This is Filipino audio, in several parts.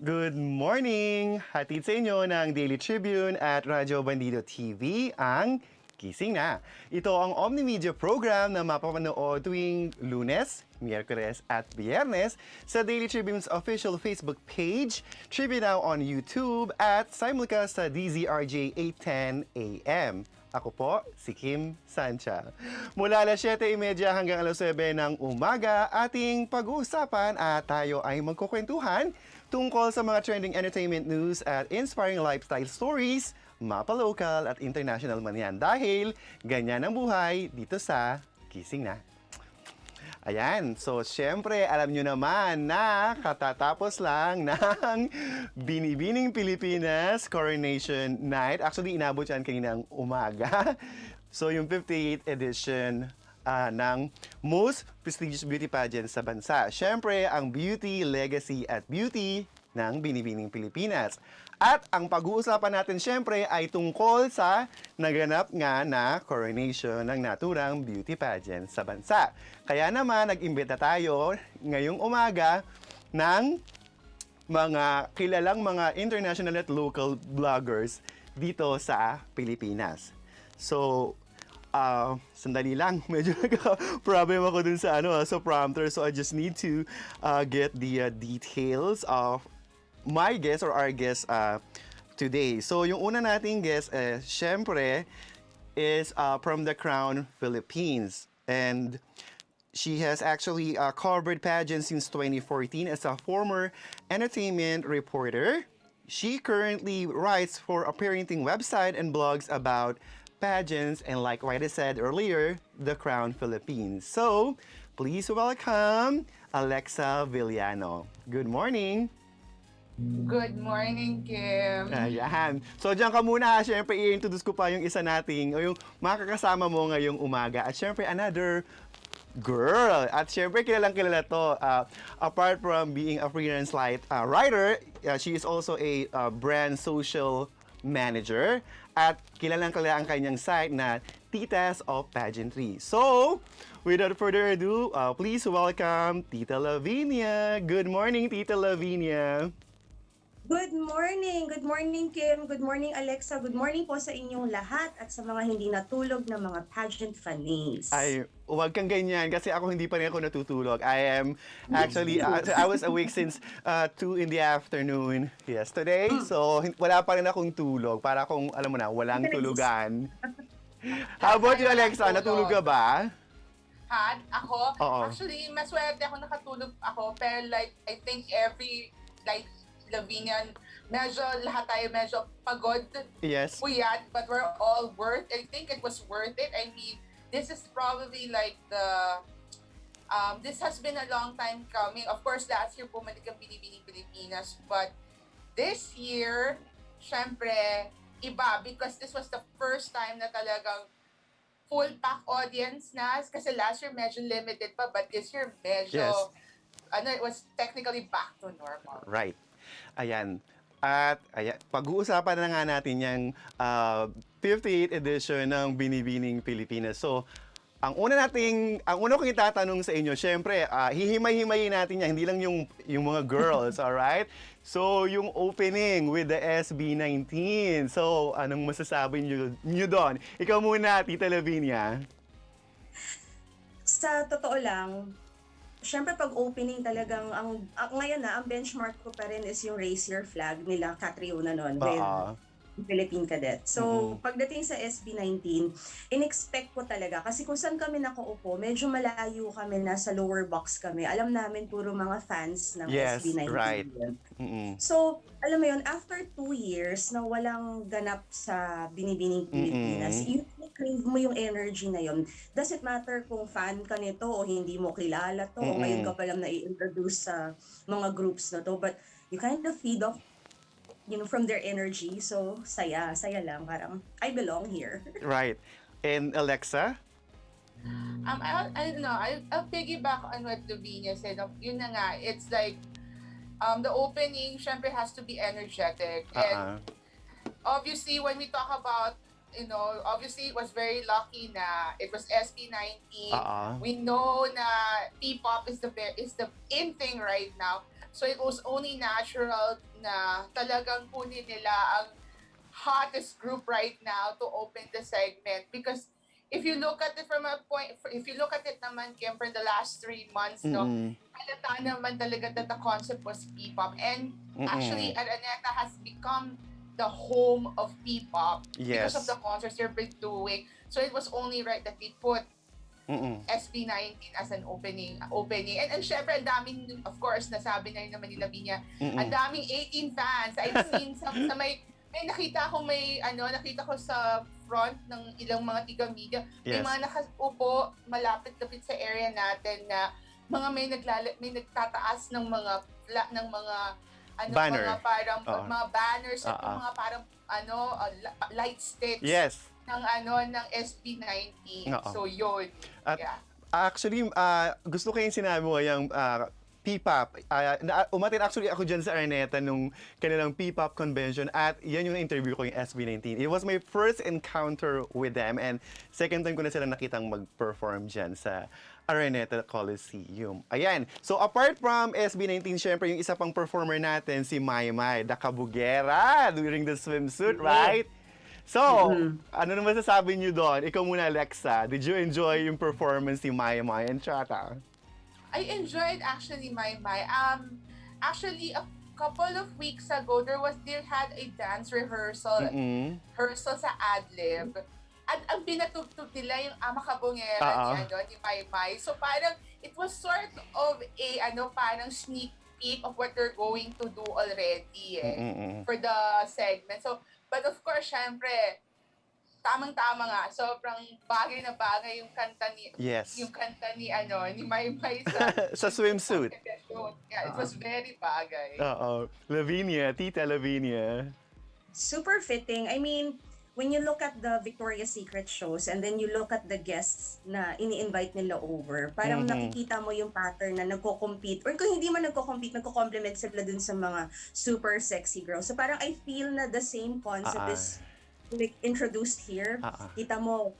Good morning! Hatid sa inyo ng Daily Tribune at Radyo Bandido TV ang Gising Na. Ito ang omnimedia program na mapapanood tuwing Lunes, Miyerkules at Biyernes sa Daily Tribune's official Facebook page, Tribune Now on YouTube at simulcast sa DZRJ 8:10 AM. Ako po, si Kim Sancha. Mula alas 7:30 hanggang alas 9 ng umaga, ating pag-uusapan at tayo ay magkukwentuhan tungkol sa mga trending entertainment news at inspiring lifestyle stories, mapa-local at international man yan. Dahil ganyan ang buhay dito sa Gising Na. Ayan, so syempre alam nyo naman na katatapos lang ng Binibining Pilipinas Coronation Night. Actually, inabot yan kaninang umaga. So yung 58th edition ng most prestigious beauty pageant sa bansa. Syempre, ang beauty, legacy at beauty ng Binibining Pilipinas. At ang pag-uusapan natin syempre ay tungkol sa naganap nga na coronation ng naturang beauty pageant sa bansa. Kaya naman nag-imbita tayo ngayong umaga ng mga kilalang mga international at local vloggers dito sa Pilipinas. So, sandali lang, medyo nagka-problem ako dun sa sa prompter, so I just need to get the details of my guest or our guest today. So, yung una nating guest, syempre, is from the Qrown, Philippines. And she has actually covered pageants since 2014 as a former entertainment reporter. She currently writes for a parenting website and blogs about pageants and, like what I said earlier, the Qrown Philippines. So, please welcome Alexa Villano. Good morning! Good morning, Kim. Ayan. So, diyan ka muna. Siyempre, i-introduce ko pa yung isa nating, o yung makakasama mo ngayong umaga. At siyempre, another girl. At siyempre, kilalang-kilala to. Apart from being a freelance writer, she is also a brand social manager. At kilalang-kilala ang kanyang site na Titas of Pageantry. So, without further ado, please welcome Tita Lavinia. Good morning, Tita Lavinia. Good morning! Good morning, Kim. Good morning, Alexa. Good morning po sa inyong lahat at sa mga hindi natulog na mga pageant fanies. Ay, huwag kang ganyan kasi ako hindi pa rin ako natutulog. I am actually, I was awake since 2 in the afternoon yesterday. So, wala pa rin akong tulog. Para akong, alam mo na, walang tulugan. How about you, Alexa? Natulog ka ba? Ako? Oo. Actually, maswerte ako nakatulog ako. Pero like, I think every, like, Lavinia, lahat tayo medyo pagod, Yes. puyat, but we're all I think it was worth it. I mean, this is probably like this has been a long time coming. Of course, last year bumalik ang Binibining Pilipinas, but this year, syempre, iba because this was the first time na talagang full pack audience na. Kasi last year medyo limited pa, but this year medyo, Yes. it was technically back to normal. Right. Ayan. At ayan, pag-uusapan na nga natin yung 58th edition ng Binibining Pilipinas. So, ang una kong itatanong sa inyo, syempre, hihimay-himayin natin yan, hindi lang yung mga girls, alright? So, yung opening with the SB19. So, anong masasabi nyo doon? Ikaw muna, Tita Lavinia. Sa totoo lang, syempre pag opening talagang, ngayon ang benchmark ko pa rin is yung Raise Your Flag nila, Qrown noon, with Philippine Cadet. So, pagdating sa SB19, in-expect ko talaga. Kasi kung saan kami nakaupo, medyo malayo kami, nasa lower box kami. Alam namin, puro mga fans ng SB19. Right. So, alam mo yun, after 2 years na walang ganap sa Binibining Pilipinas, you crave mo yung energy na yun. Does it matter kung fan ka nito o hindi mo kilala to, o ngayon ka pa lang na-i-introduce sa mga groups na to, but you kind of feed off from their energy. So, saya lang. Parang, I belong here. Right. And Alexa? I don't know. I'll piggyback on what Lavinia said. Yun na nga, it's like, the opening, syempre, has to be energetic. And obviously, when we talk about, obviously, it was very lucky na it was SB19. We know na P-pop is the in thing right now. So it was only natural na talagang kunin nila ang hottest group right now to open the segment, because if you look at it from a point, if you look at it naman, Kim, for the last 3 months, no, halata naman talaga that the concept was P-pop. And actually, Araneta has become the home of P-pop because of the concerts they've been doing. So it was only right that they put SB19 as an opening. And syempre, ang daming, of course, nasabi na rin naman ni Lavinia, ang daming 18 fans. I've seen sa may nakita ko sa front ng ilang mga tiga-media, may mga nakaupo malapit-lapit sa area natin na may nagtataas ng mga banner. Mga parang mga banners at mga parang light sticks ng SB19. So yun. At actually, gusto ko yung sinabi mo yung P-pop. Umatin actually ako dyan sa Araneta nung kanilang P-pop convention at yan yung interview ko yung SB19. It was my first encounter with them and second time ko na sila nakitang mag-perform dyan sa Araneta Coliseum. Ayan. So apart from SB19, syempre yung isa pang performer natin, si Maymay, the kabugera during the swimsuit, right? So, ano naman sasabi niyo doon? Ikaw muna, Alexa. Did you enjoy yung performance ni Maymay and Chata? I enjoyed actually Maymay. Actually, a couple of weeks ago, they had a dance rehearsal sa Adlib. At ang pinatugtog nila yung Ama Kabongera ni Maymay. So parang it was sort of a parang sneak peek of what they're going to do already for the segment. So, but of course, syempre, tamang-tama nga. Sobrang bagay na bagay yung kanta ni ni Maymay sa swimsuit. Yeah, it was very bagay. Lavinia, Tita Lavinia. Super fitting. I mean, when you look at the Victoria's Secret shows and then you look at the guests na ini-invite nila over, parang nakikita mo yung pattern na nagko-compete, or kung hindi man nagko-compete, nagko-complement sila dun sa mga super sexy girls. So parang I feel na the same concept is like introduced here. Kita mo,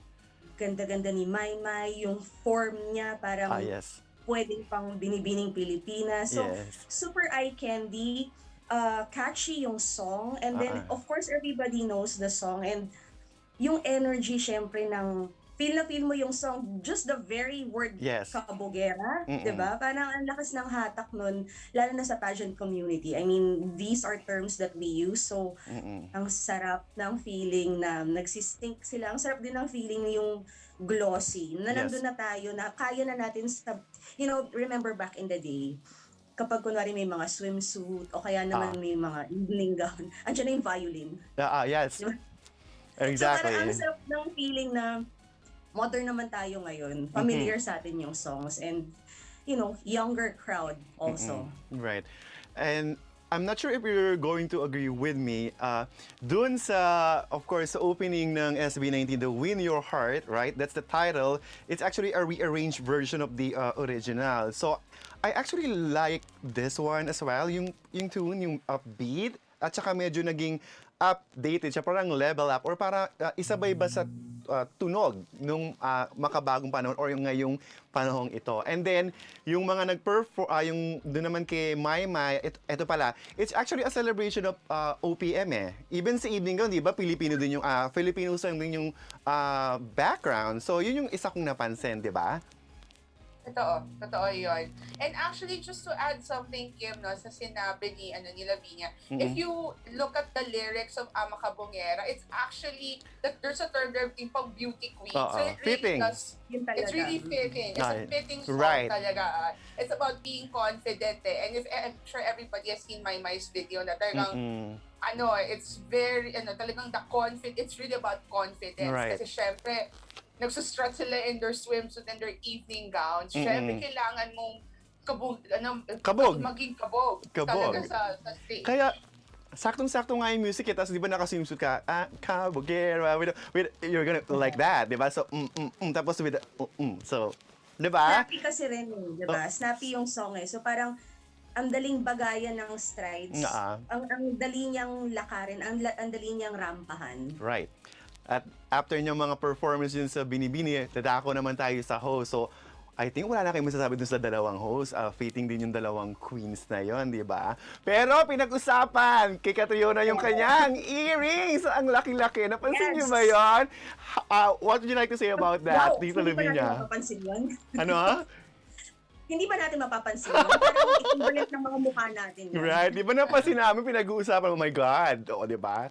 ganda-ganda ni Maymay, yung form niya parang pwedeng pang Binibining Pilipinas. So super eye candy. Catchy yung song, and then of course everybody knows the song, and yung energy syempre ng feel mo yung song, just the very word kabogera, diba? Parang ang lakas ng hatak nun, lalo na sa pageant community. I mean, these are terms that we use, so ang sarap ng feeling na nagsistink sila, ang sarap din ng feeling yung glossy, na nandun na tayo, na kaya na natin sa, remember back in the day, kapag kunwari may mga swimsuit o kaya naman may mga evening gown, andyan na yung violin. Yes. Diba? Exactly. So parang ang sarap ng feeling na modern naman tayo ngayon. Familiar sa atin yung songs and, younger crowd also. Right. And I'm not sure if you're going to agree with me. Dun sa, of course, sa opening ng SB19, the Win Your Heart, right? That's the title. It's actually a rearranged version of the original. So, I actually like this one as well. Yung tune, yung upbeat, at saka medyo naging updated siya, parang level up, or para isabay ba sa tunog nung makabagong panahon or yung ngayong panahong ito. And then, yung mga nag-perform, yung doon naman kay Maymay, ito pala, it's actually a celebration of OPM eh. Even sa evening gown, di ba, Filipino din yung, Filipino song din yung background. So, yun yung isa kong napansin, di ba? Totoo yun. And actually, just to add something, Kim, sa sinabi ni Lavinia, if you look at the lyrics of Ama Kabongera, it's actually, there's a term there, pang beauty queen. So it fitting. It's really fitting. It's a fitting song talaga. It's about being confident And I'm sure everybody has seen Maymay's video na talagang, it's very, talagang it's really about confidence. Kasi syempre, nagsustrut sila in their swimsuit and their evening gowns. Syempre, kailangan mong maging kabog. Talaga sa stage. Kaya, saktong-sakto nga yung music tapos di ba naka-swimsuit ka, kabogera, you're gonna like that, di ba? So, tapos with so, di ba? Snappy kasi rin, di ba? Snappy yung song So parang, ang daling bagayan ng strides, ang dali niyang lakarin, ang dali niyang rampahan. Right. At after niyang mga performance yun sa Binibini, dadako naman tayo sa host. So, I think wala na kayong masasabi dun sa dalawang host. Fitting din yung dalawang queens na yon, di ba? Pero pinag-usapan, kay Catriona yung kanyang earrings. Ang laki-laki. Napansin niyo ba yon? What would you like to say about that, Wow, Tita hindi pa natin Lavinia? mapapansin yun. Ano ha? Hindi ba natin mapapansin yun? Parang equivalent ng mga mukha natin. Yan. Right? Di ba napansin namin pinag-uusapan, oh my God. O, di ba?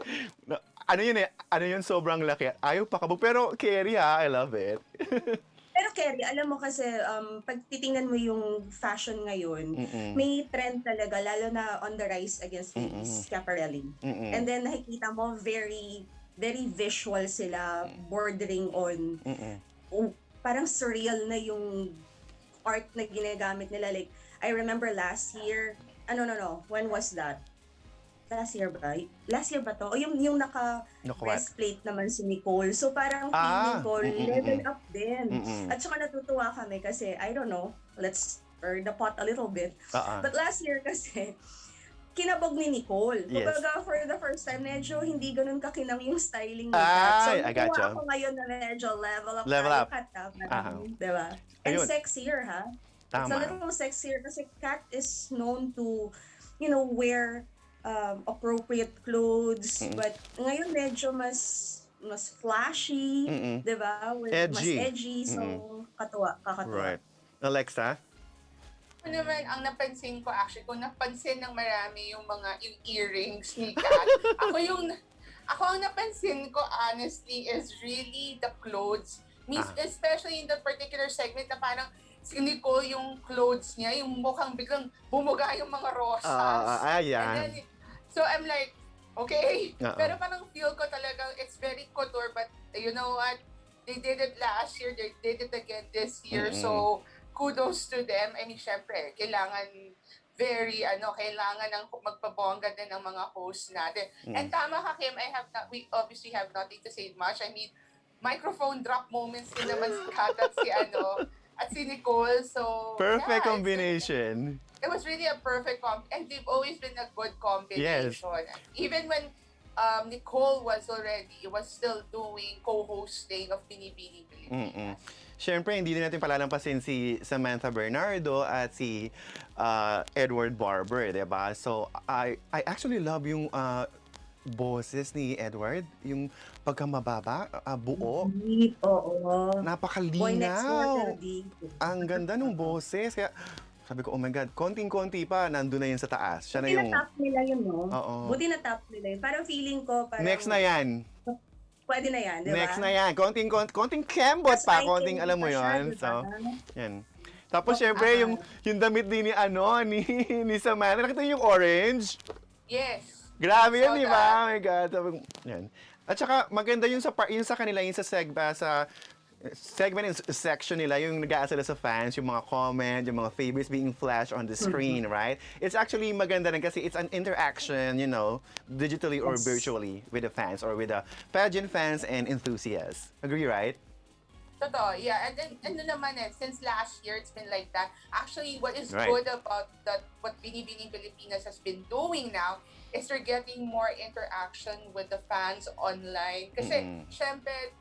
Ano yun eh? Ano yun sobrang laki? Ayaw pa kabog. Pero Kerry ha, I love it. Pero Kerry, alam mo kasi, pag titingnan mo yung fashion ngayon, may trend talaga, lalo na on the rise against ladies, Schiaparelli. And then nakikita mo, very, very visual sila, bordering on, parang surreal na yung art na ginagamit nila. Like, I remember last year, no, when was that? Last year ba? Last year ba to? O yung naka-breastplate naman si Nicole. So parang feeling ko, level up din. At saka natutuwa kami kasi, I don't know, let's stir the pot a little bit. But last year kasi, kinabog ni Nicole. Yes. Kumbaga for the first time, medyo hindi ganun kakinang yung styling ni Kat. So I gotcha. natutuwa ako ngayon na medyo level up Level tayo, up. Kat. Diba? And Ayun. sexier, ha? It's a Tama. little sexier kasi Kat is known to, wear appropriate clothes, but ngayon medyo mas flashy, 'di ba? Mas edgy, so kakatuwa. Right. Alexa? Ako naman, ang napansin ko actually, kung napansin ng marami yung earrings ni Kat, ako ang napansin ko honestly is really the clothes. Especially in the particular segment na parang si Nicole, yung clothes niya, yung mukhang biglang bumuga yung mga rosas. Yan. So I'm like, okay. Pero parang feel ko talagang it's very couture, but you know what? They did it last year, they did it again this year. So kudos to them. I mean, syempre, kailangan ng magpabongga din ng mga hosts natin. And tama ka, Kim, we obviously have nothing to say much. I mean, microphone drop moments din naman si Kat at si Nicole. So Perfect combination. It was really a perfect and they've always been a good combination. Yes. Even when Nicole was still doing co-hosting of Binibining Pilipinas. Siyempre, hindi din natin palalampasin si Samantha Bernardo at si Edward Barber, diba? So, I actually love yung boses ni Edward, yung pagkamababa, buo. Deep, oo. Boy next Napakalinaw. door, deep. Ang ganda ng boses. Kaya sabi ko, oh my God, konting-konti pa, nandun na yun sa taas. Siya na Buti yung... na-tap nila yun, no? Oo. Buti na-tap nila yun. Parang feeling ko, parang... Next na yan. Pwede na yan, di ba? Next na yan. Konting kembot Mas pa, eye-candy konting alam mo pa siya, yon. di ba? So, yan. Tapos syempre, yung damit din ni Samantha. Nakita niyo yung orange? Yes. Grabe yun, So di ba? Oh my God. Yan. At saka, maganda yung sa kanila, yung sa segment and section nila, yung nag-aasala sa fans, yung mga comment, yung mga favorites being flashed on the screen, right? It's actually maganda rin kasi it's an interaction, digitally or virtually with the fans or with the pageant fans and enthusiasts. Agree, right? Totoo, yeah. And then, naman since last year, it's been like that. Actually, what is Right. good about what Binibining Pilipinas has been doing now is they're getting more interaction with the fans online. Kasi, syempre,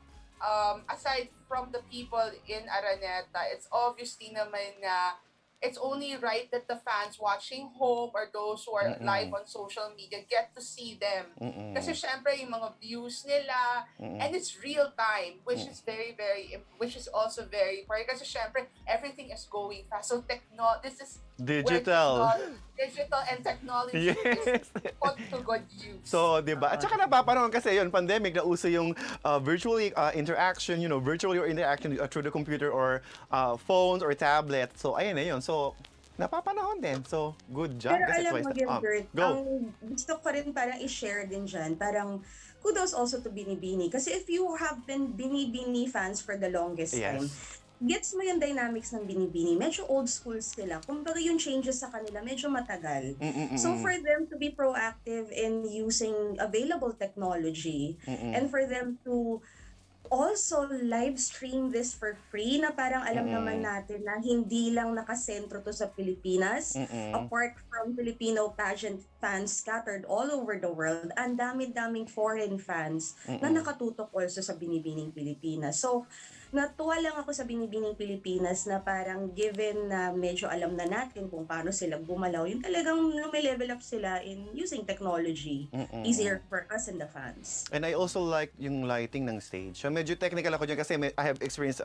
aside from the people in Araneta, it's obviously naman na it's only right that the fans watching home or those who are live on social media get to see them. Kasi syempre yung mga views nila, and it's real time, which is which is also very important. Kasi syempre everything is going fast. So this is Digital. Digital and technology is put to good use. So, di ba? At saka napapanahon kasi yun, pandemic, nauso yung virtually interaction, virtually or interaction through the computer or phones or tablet. So, ayun na yun. So, napapanahon din. So, good job. Pero Kasi alam mo, twice Gilbert, go. ang gusto ko rin parang i-share din dyan, parang kudos also to Binibini. Kasi if you have been Binibini fans for the longest time, gets mo yung dynamics ng Binibini. Medyo old school sila. Kumbaga yung changes sa kanila, medyo matagal. So for them to be proactive in using available technology and for them to also live stream this for free na parang alam naman Mm-mm. natin na hindi lang nakasentro to sa Pilipinas. Mm-mm. Apart from Filipino pageant fans scattered all over the world, ang dami-daming foreign fans na Mm-mm. nakatutok also sa Binibining Pilipinas. So, natuwa lang ako sa Binibining Pilipinas na parang given na medyo alam na natin kung paano sila gumalaw, yung talagang lumilevel up sila in using technology. Mm-mm. Easier for us and the fans. And I also like yung lighting ng stage. So medyo technical ako dyan kasi I have experience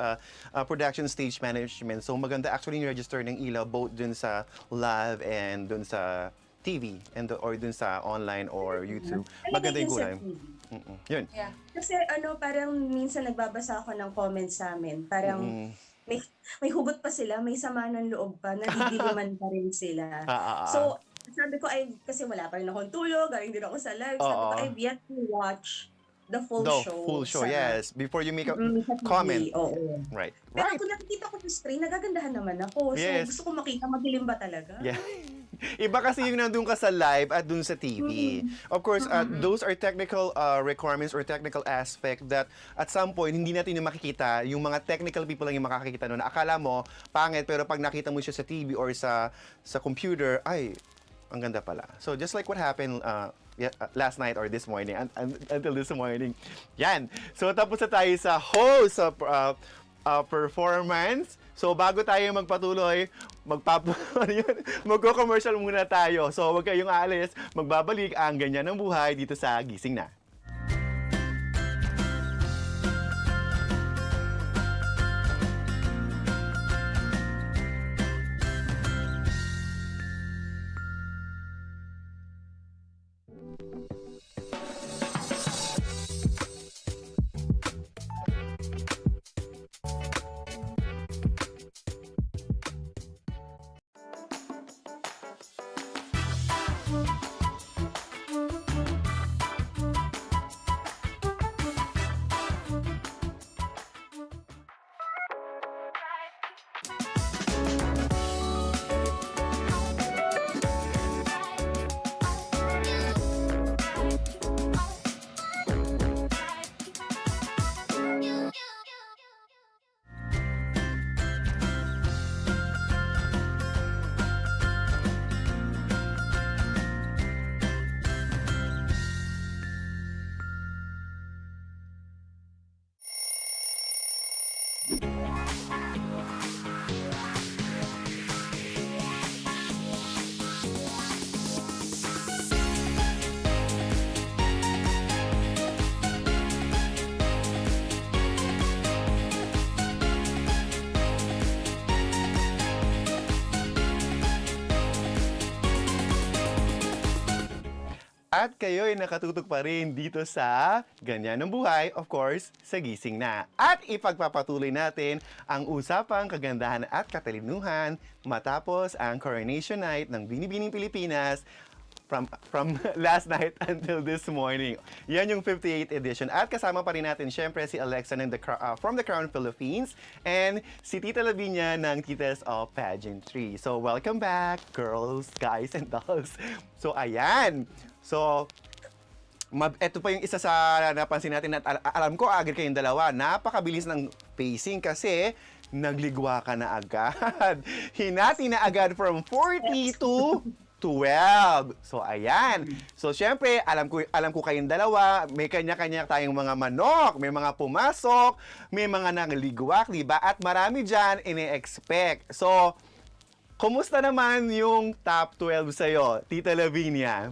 production stage management. So maganda actually yung register ng ilaw both dun sa live and dun sa TV or dun sa online or YouTube. Talaga Maganda yun yung sa kulay. TV. Yun. Yeah. Kasi parang minsan nagbabasa ako ng comments sa amin, parang Mm-mm. may, may hugot pa sila, may sama ng loob pa, nadidiliman pa rin sila. Ah, ah, ah. So, sabi ko, kasi wala pa rin akong tulog, galing din ako sa live, sabi ko, Oo. I've yet to watch the full The show. full show, sa, yes. Before you make a sa TV. comment. Oo. Right. Pero Right. kung nakikita ko sa screen, nagagandahan naman ako. So, Yes. gusto ko makita, madilim ba talaga? Yeah. Iba kasi yung nandun ka sa live at dun sa TV. Of course, those are technical requirements or technical aspect that at some point, hindi natin yung makikita. Yung mga technical people lang yung makakakita nun. Akala mo, pangit, pero pag nakita mo siya sa TV or sa computer, ay, ang ganda pala. So just like what happened last night or this morning, until this morning. Yan. So tapos na tayo sa host sa performance. So bago tayo magpatuloy, magko-commercial muna tayo. So huwag kayong aalis, magbabalik ang ganyan ng buhay dito sa Gising Na. At kayo ay nakatutok pa rin dito sa Ganyan ang Buhay, of course, sa Gising Na. At ipagpapatuloy natin ang usapang kagandahan at katalinuhan matapos ang coronation night ng Binibining Pilipinas from last night until this morning. Yan yung 58th edition. At kasama pa rin natin syempre si Alexa from the Qrown Philippines and si Tita Lavinia ng Titas of Pageantry. So welcome back, girls, guys, and dolls. So ayan. So, ito pa yung isa sa napansin natin at alam ko agad kayong dalawa, napakabilis ng pacing kasi nagligwa ka na agad. Hinati na agad from 40 to 12. So, ayan. So, syempre, alam ko kayong dalawa, may kanya-kanya tayong mga manok, may mga pumasok, may mga nangligwak, diba? At marami dyan ini-expect. So, kumusta naman yung top 12 sa'yo, Tita Lavinia?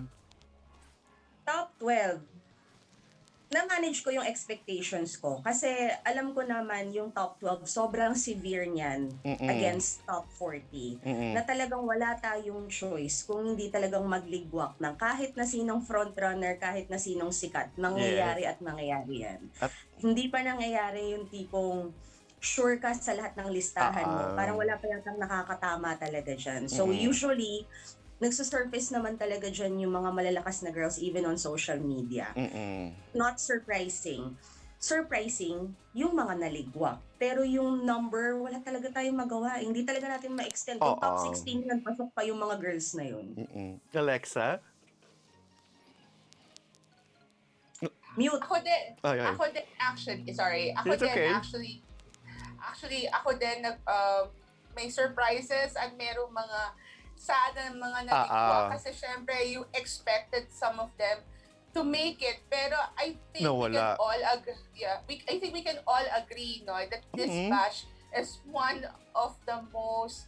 Top 12. Na-manage ko yung expectations ko kasi alam ko naman yung top 12 sobrang severe niyan against top 40. Na talagang wala tayong choice kung hindi talagang magligwak ng kahit na sinong frontrunner, kahit na sinong sikat. Mangyayari at mangyayari yan. Hindi pa nangyayari yung tipong sure ka sa lahat ng listahan mo. Parang wala pa yatang nakakatama talaga dyan. So usually, nagsusurface naman talaga dyan yung mga malalakas na girls even on social media. Not surprising. Surprising, yung mga naligwak. Pero yung number, wala talaga tayong magawa. Hindi talaga natin ma-extend. Kung top 16 yan, pasok pa yung mga girls na yun. Alexa? Mute. Ay. Ako din actually, sorry. Ako It's din okay. actually ako din may surprises at merong mga sana mga naligwa kasi syempre you expected some of them to make it, pero I think we can Nawala. all agree, I think we can all agree, no, that this bash is one of the most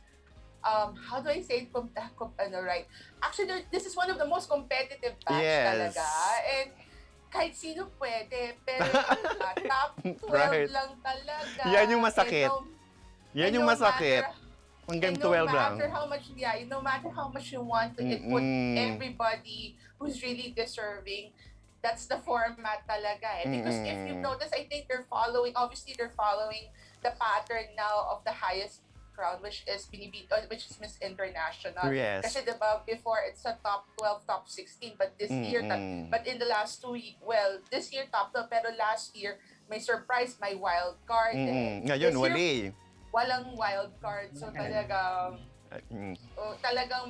how do I say it right? Actually, this is one of the most competitive bash Yes. talaga. And kahit sino pwede, pero top 12 Right. lang talaga. Yan yung masakit. Yan and yung no masakit. matter- Hanggang and no 12 lang. matter how much, no matter how much you want to input everybody who's really deserving, that's the format talaga. Because if you notice, I think they're following the pattern now of the highest crown, which is Miss International. Yes. Kasi diba, before it's a top 12, top 16, but this year, but in the last 2 years, well, this year top 12, pero last year, may surprise, may wild card. Ngayon, This year, wali. walang wild card. So talagang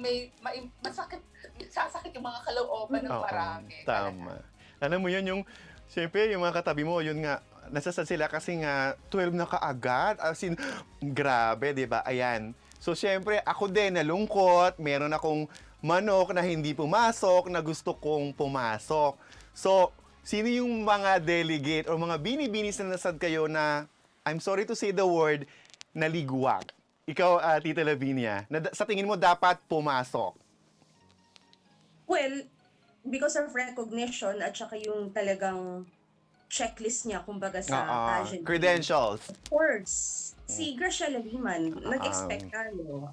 may masakit, sasakit yung mga kalooban ng Oo, marami. tama. Alam mo yun, yung, siyempre, yung mga katabi mo, yun nga, nasasad sila kasi nga 12 na kaagad. As in, grabe, di ba? Ayan. So, siyempre, ako din nalungkot. Meron akong manok na hindi pumasok, na gusto kong pumasok. So, sino yung mga delegate o mga binibinis na nasad kayo na, I'm sorry to say the word, naligwak? Ikaw, Tita Lavinia, sa tingin mo dapat pumasok? Well, because of recognition at saka yung talagang checklist niya, kumbaga sa pageant. Credentials. Of course, si Gracia Laliman, nag-expect tayo.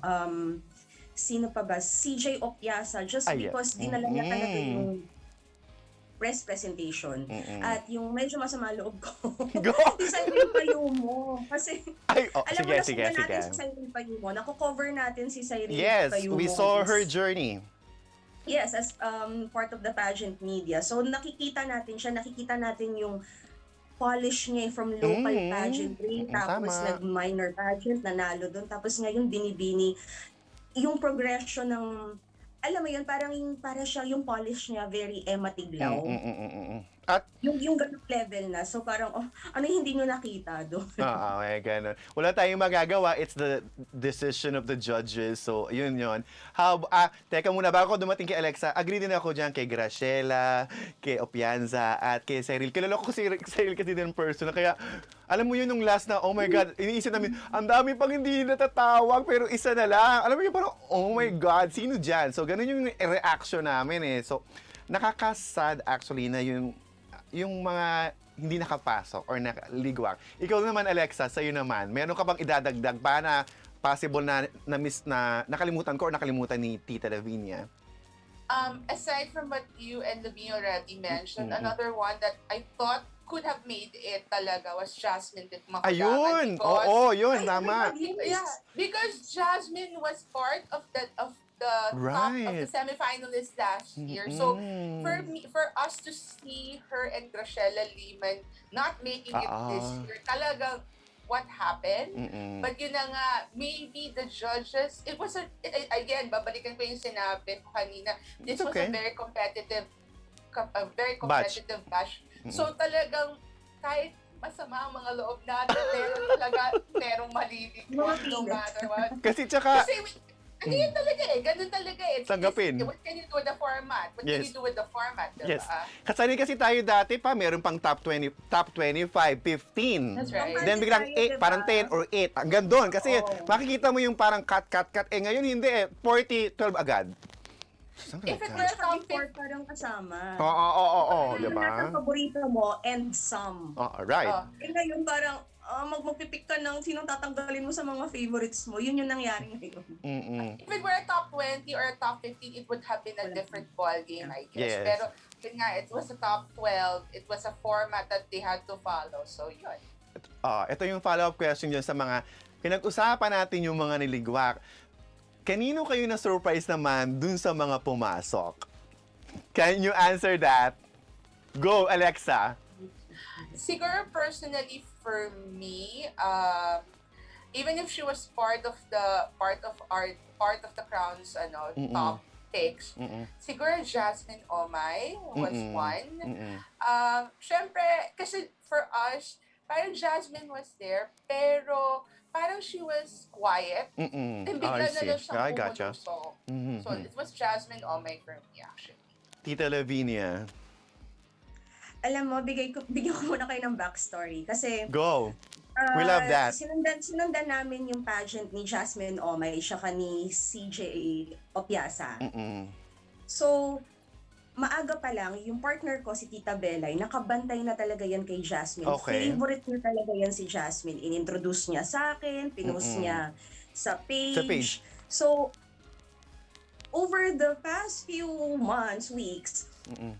Sino pa ba? CJ Opiasa, just because dinala niya talaga yung press presentation. At yung medyo masama loob ko, Go! si Cyril Payumo. Kasi, alam mo, sige. natin si Cyril Payumo. Nako-cover natin si Cyril Yes, Payumo. we saw her journey. Yes, as part of the pageant media. So nakikita natin yung polish niya from local pageantry, tapos nag-minor pageant, nanalo doon, tapos ngayon binibini yung progression ng, alam mo yun, para siya yung polish niya very Emma Tiglaw. At Yung ganung level na. So parang, ano yung hindi nyo nakita doon? ganun. Wala tayong magagawa. It's the decision of the judges. So, yun. Teka muna, bago ako dumating kay Alexa, agree din ako dyan kay Graciela, kay Opianza, at kay Cyril. Kilala ko si Cyril kasi din personal. Kaya, alam mo yun nung last na, oh my God, iniisip namin, ang dami pang hindi natatawag, pero isa na lang. Alam mo yun, parang, oh my God, sino dyan? So, ganun yung reaction namin eh. So, nakakasad actually na yung mga hindi nakapasok or nakaligwak. Ikaw naman, Alexa, sa'yo naman, meron ka bang idadagdag pa na possible na miss na nakalimutan ko or nakalimutan ni Tita Lavinia? Aside from what you and Lavinia already mentioned, another one that I thought could have made it talaga was Jasmine Makulangan. Ayun! Oo, yun, tama. Yeah, because Jasmine was part of the top of the semifinalists last year. So for us to see her and Graciela Liman not making it this year, talagang what happened. But yun na nga, maybe the judges, again, babalikan ko yung sinabi ko kanina, this was a very competitive batch. So talagang kahit masama ang mga loob natin, pero talaga merong maliligwak no matter what. Kasi Ganyan talaga ganun talaga Tanggapin. What can you do with the format? What can you do with the format, diba? Yes. Kasali kasi tayo dati pa, meron pang top 20, top 25, 15. That's right. Then biglang 8, parang 10 or 8. Hanggang doon. Kasi makikita mo yung parang cut. Ngayon hindi 40, 12 agad. If it were top 4 parang kasama. Oo, diba? Ang paborito mo and some. Right. Ngayon parang, magpipik ka ng sinong tatanggalin mo sa mga favorites mo. Yun yung nangyari ngayon. If it were a top 20 or a top 15, it would have been a different ball game, I guess. Yes. Pero yun nga, it was a top 12. It was a format that they had to follow. So yun. Ito yung follow-up question dyan sa mga pinag-usapan natin yung mga niligwak. Kanino kayo na-surprise naman dun sa mga pumasok? Can you answer that? Go, Alexa. Siguro personally for me, even if she was part of the Qrown's top picks, Mm-mm. siguro Jasmine Omay was Mm-mm. one. Mm-mm. Syempre, kasi for us, parang Jasmine was there, pero parang she was quiet. Mm-mm. Then I bigla na see. lang siyang I gotcha. bumulusok. So Mm-hmm. it was Jasmine Omay for me actually. Tita Lavinia, Alam mo, bigyan ko muna kayo ng backstory. Kasi go. We love that. sinundan namin yung pageant ni Jasmine Omay, siya ni CJ Opiasa. Mm-mm. So, maaga pa lang, yung partner ko, si Tita Belay, nakabantay na talaga yan kay Jasmine. Okay. Favorite niya talaga yan si Jasmine. Inintroduce niya sa akin, pinost Mm-mm. niya sa page. Sa page. So, over the past few months, weeks, Mm-mm.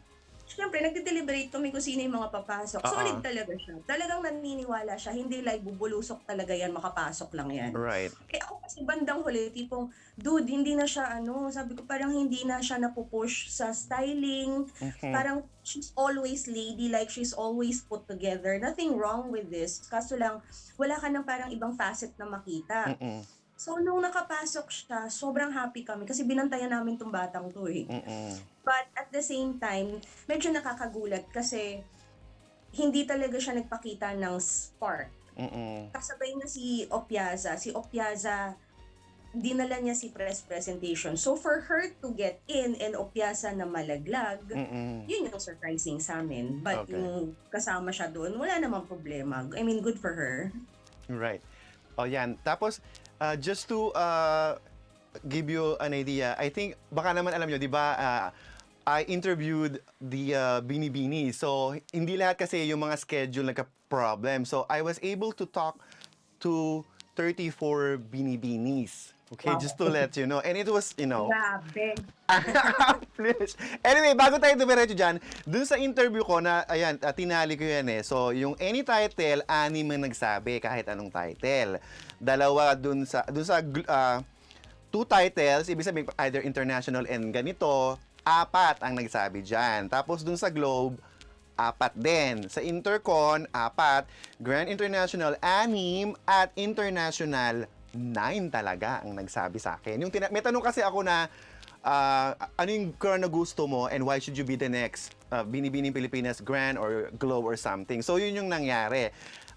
syempre, nagde-deliberate kami kung sino yung mga papasok. Uh-uh. Solid talaga siya. Talagang naniniwala siya. Hindi like bubulusok talaga yan, makapasok lang yan. Right. Eh ako kasi bandang huli, tipong, dude, hindi na siya sabi ko parang hindi na siya napupush sa styling. Mhm. Parang she's always ladylike, she's always put together. Nothing wrong with this. Kaso lang, wala ka ng parang ibang facet na makita. Mm-mm. So, nung nakapasok siya, sobrang happy kami kasi binantayan namin tong batang to eh. Mm-mm. But at the same time, medyo nakakagulat kasi hindi talaga siya nagpakita ng spark. Mm-mm. Kasabay na si Opiaza, dinala niya si press presentation. So for her to get in and Opiaza na malaglag, Mm-mm. yun yung surprising sa amin. But Okay. yung kasama siya doon, wala namang problema. I mean, good for her. Right. O yan. Tapos, just to give you an idea, I think, baka naman alam nyo, di ba, I interviewed the Binibini. So, hindi lahat kasi yung mga schedule nagka-problem. So, I was able to talk to 34 Binibinis. Okay, Wow. just to let you know. And it was, Grabe. Please. Anyway, bago tayo dumiretso dyan, dun sa interview ko na, ayan, tinali ko yan eh. So, yung any title, 6 ang nagsabi, kahit anong title. Dalawa dun sa 2 titles, ibig sabihin either international and ganito, 4 ang nagsabi dyan. Tapos dun sa Globe, 4 din. Sa Intercon, 4. Grand International, 6. At International, 9 talaga ang nagsabi sa akin. May tanong kasi ako na, ano yung Qrown na gusto mo and why should you be the next Binibining Pilipinas Grand or Globe or something. So yun yung nangyari.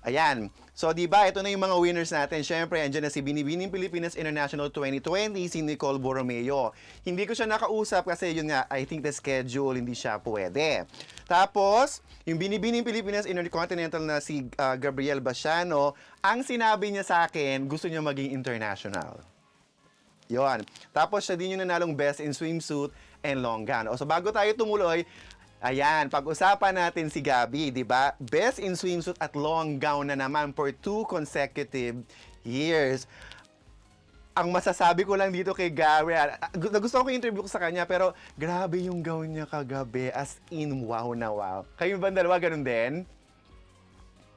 Ayan. So, di ba, ito na yung mga winners natin. Siyempre, andyan na si Binibining Pilipinas International 2020, si Nicole Borromeo. Hindi ko siya nakausap kasi yun nga, I think the schedule, hindi siya pwede. Tapos, yung Binibining Pilipinas Intercontinental na si Gabriel Basiano, ang sinabi niya sa akin, gusto niya maging international. Yon. Tapos, siya din yung nanalong best in swimsuit and long gown. So, bago tayo tumuloy, ayan, pag-usapan natin si Gabi, di ba? Best in swimsuit at long gown na naman for 2 consecutive years. Ang masasabi ko lang dito kay Gabi, gusto ko interview ko sa kanya, pero grabe yung gown niya kagabi, as in wow na wow. Kayo ba dalawa ganun din?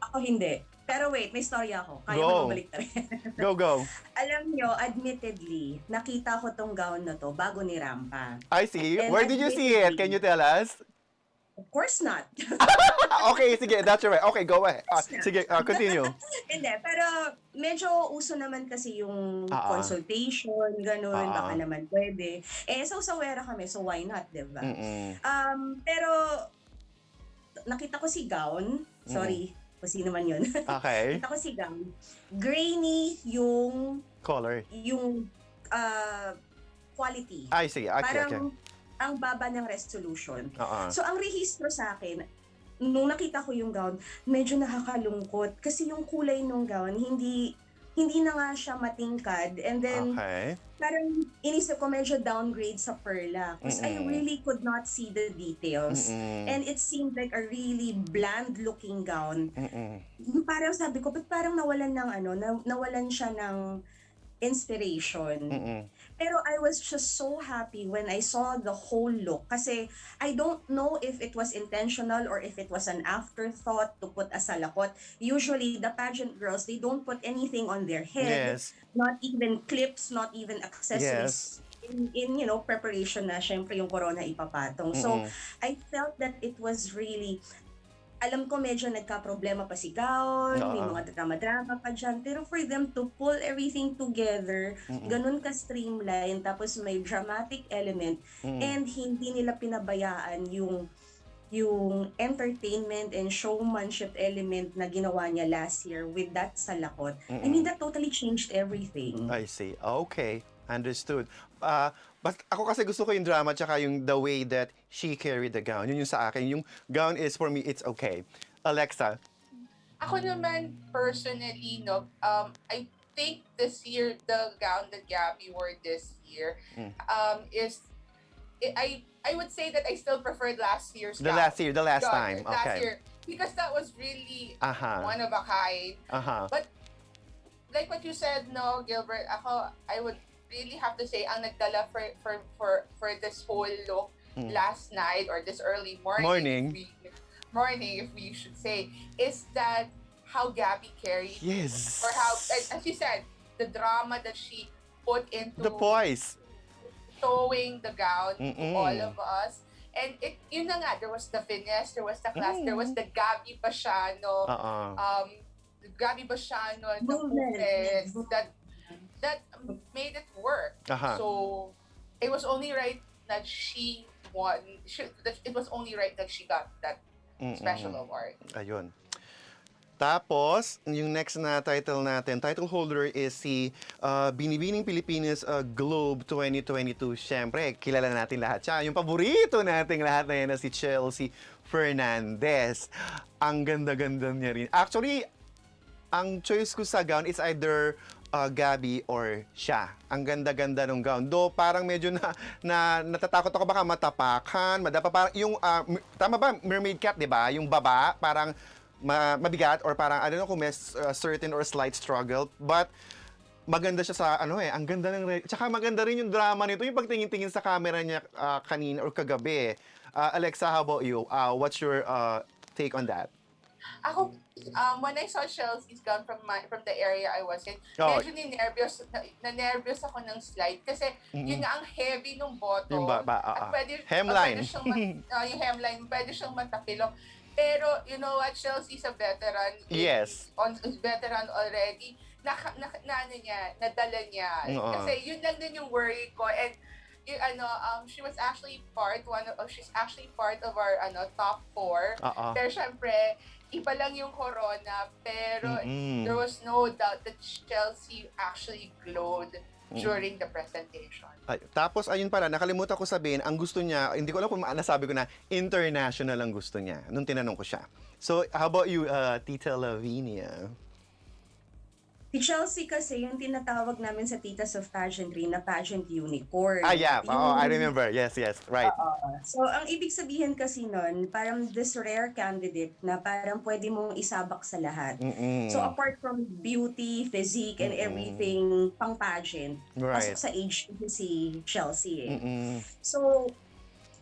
Ako hindi. Pero wait, may story ako. Kaya Go. ko mabalik na rin. Go. Alam nyo, admittedly, nakita ko tong gown na to bago ni Rampa. I see. And Where did you see it? Can you tell us? Of course not. Okay, sige, that's right. Okay, go ahead. Sige, continue. Hindi, pero medyo uso naman kasi yung consultation, ganun, baka naman pwede. Eh, so sawera kami, so why not, diba? Mm-mm. Pero, nakita ko si gown, sorry, kung sino man yun. Okay. Nakita ko si gown, grainy yung Color. quality. I see. Okay, Parang, ang baba ng resolution. Uh-uh. So, ang rehistro sa akin, nung nakita ko yung gown, medyo nakakalungkot. Kasi yung kulay ng gown, hindi na nga siya matingkad. And then, parang inisip ko medyo downgrade sa perla. Because I really could not see the details. And it seemed like a really bland-looking gown. Parang sabi ko, but parang nawalan siya ng inspiration. Pero I was just so happy when I saw the whole look. Kasi I don't know if it was intentional or if it was an afterthought to put a salakot. Usually, the pageant girls, they don't put anything on their head. Yes. Not even clips, not even accessories. In preparation na syempre yung corona ipapatong. So, I felt that it was really alam ko medyo nagka-problema pa si Qrown, may Oo. mga drama-drama pa dyan. Pero for them to pull everything together, Mm-mm. ganun ka-streamline, tapos may dramatic element, Mm-mm. and hindi nila pinabayaan yung entertainment and showmanship element na ginawa niya last year with that salakot. I mean, Mm-mm. that totally changed everything. I see. Okay. Understood. But ako kasi gusto ko yung drama tsaka yung the way that she carried the gown. Yun yung sa akin. Yung gown is, for me, it's okay. Alexa? Ako naman, personally, no, I think this year, the gown that Gabby wore this year, Mm. is, I would say that I still preferred last year's The gown. last year, the last Gown, time. Last Okay. year. Because that was really Aha. one of a kind. Aha. But, like what you said, no, Gilbert, I would really have to say, ang nagdala for this whole look last night or this early morning, if we should say, is that how Gabby carried, Yes. or how, as you said, the drama that she put into The poise. showing the gown to Mm-mm. all of us. And yun na nga, there was the finesse, there was the class, there was the Gabby Bashano, Gabby Bashano, the movements that made it work. Aha. So it was only right that she won. It was only right that she got that special award. Ayun. Tapos, yung next na title natin, title holder is si Binibining Pilipinas Globe 2022. Siyempre, kilala natin lahat siya. Yung paborito nating lahat na yan na si Chelsea Fernandez. Ang ganda-ganda niya rin. Actually, ang choice ko sa gown is either Gabby or siya. Ang ganda-ganda ng gown. Though parang medyo natatakot ako baka matapakan, parang yung tama ba mermaid cap, 'di ba? Yung baba parang mabigat or parang I don't know kung may certain or slight struggle, but maganda siya sa ang ganda ng tsaka maganda rin yung drama nito, yung pagtingin-tingin sa camera niya kanina or kagabi. Alexa, how about you? What's your take on that? Ako, when I saw Chelsea's gown from the area I was in, medyo na-nervous ako ng slide kasi yun nga ang heavy nung bottom. Yung At hemline. pwede siyang yung hemline, pwede siyang matapilok. Pero you know what, Chelsea's a veteran. Yes. Is veteran already. Nadala niya. Kasi yun lang din yung worry ko. And yung she's actually part of our top 4. Pero syempre, iba lang yung corona, pero there was no doubt that Chelsea actually glowed during the presentation. Tapos ayun pala, nakalimutan ko sabihin, ang gusto niya, hindi ko alam kung nasabi ko na international ang gusto niya nung tinanong ko siya. So, how about you, Tita Lavinia? Si Chelsea kasi yung tinatawag namin sa Titas of Pageantry na pageant unicorn. Yeah. I remember. Yes, right. So, ang ibig sabihin kasi nun, parang this rare candidate na parang pwede mong isabak sa lahat. So, apart from beauty, physique, and everything pang pageant, pasok sa age si Chelsea. So,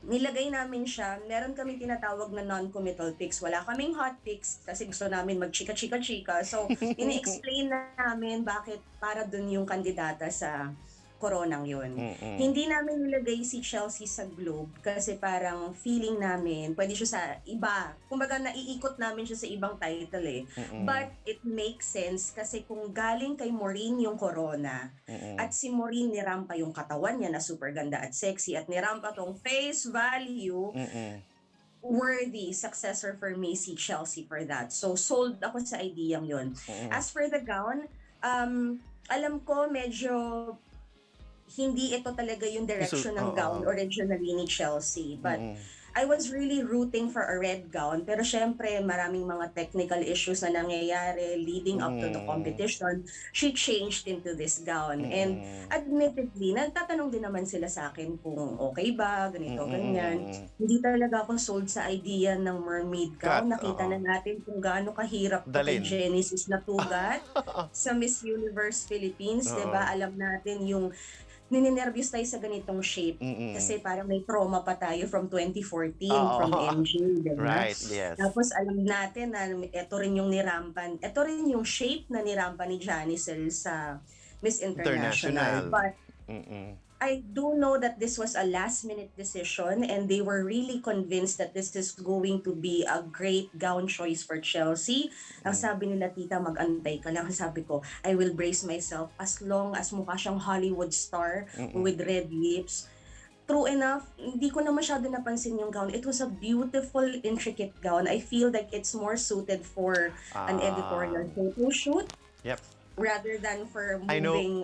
nilagay namin siya, meron kami tinatawag na non-committal picks. Wala kaming hot picks kasi gusto namin mag-chika-chika-chika. So, ini-explain namin bakit para dun yung kandidata sa koronang yun. Hindi namin nilagay si Chelsea sa Globe kasi parang feeling namin, pwede siya sa iba. Kumbaga, naiikot namin siya sa ibang title eh. But it makes sense kasi kung galing kay Maureen yung corona at si Maureen nirampa yung katawan niya na super ganda at sexy at nirampa tong face value, worthy successor for me si Chelsea for that. So, sold ako sa ideyang yun. As for the gown, alam ko medyo hindi ito talaga yung direction ng gown originally ni Chelsea. But I was really rooting for a red gown. Pero syempre, maraming mga technical issues na nangyayari leading up to the competition. She changed into this gown. And admittedly, nagtatanong din naman sila sa akin kung okay ba, ganito, ganyan. Hindi talaga ako sold sa idea ng mermaid gown. Nakita na natin kung gaano kahirap kay Genesis na tugat sa Miss Universe Philippines. Diba? Alam natin yung nininervyos tayo sa ganitong shape kasi parang may trauma pa tayo from 2014 from MJ, diba? Right, yes. Tapos alam natin na ito rin yung shape na nirampan ni Janicel sa Miss International. But I do know that this was a last-minute decision and they were really convinced that this is going to be a great gown choice for Chelsea. Ang sabi nila, Tita, mag-antay ka lang. Sabi ko, I will brace myself as long as mukha siyang Hollywood star with red lips. True enough, hindi ko na masyado napansin yung gown. It was a beautiful, intricate gown. I feel like it's more suited for an editorial photo shoot Yep. rather than for I know. moving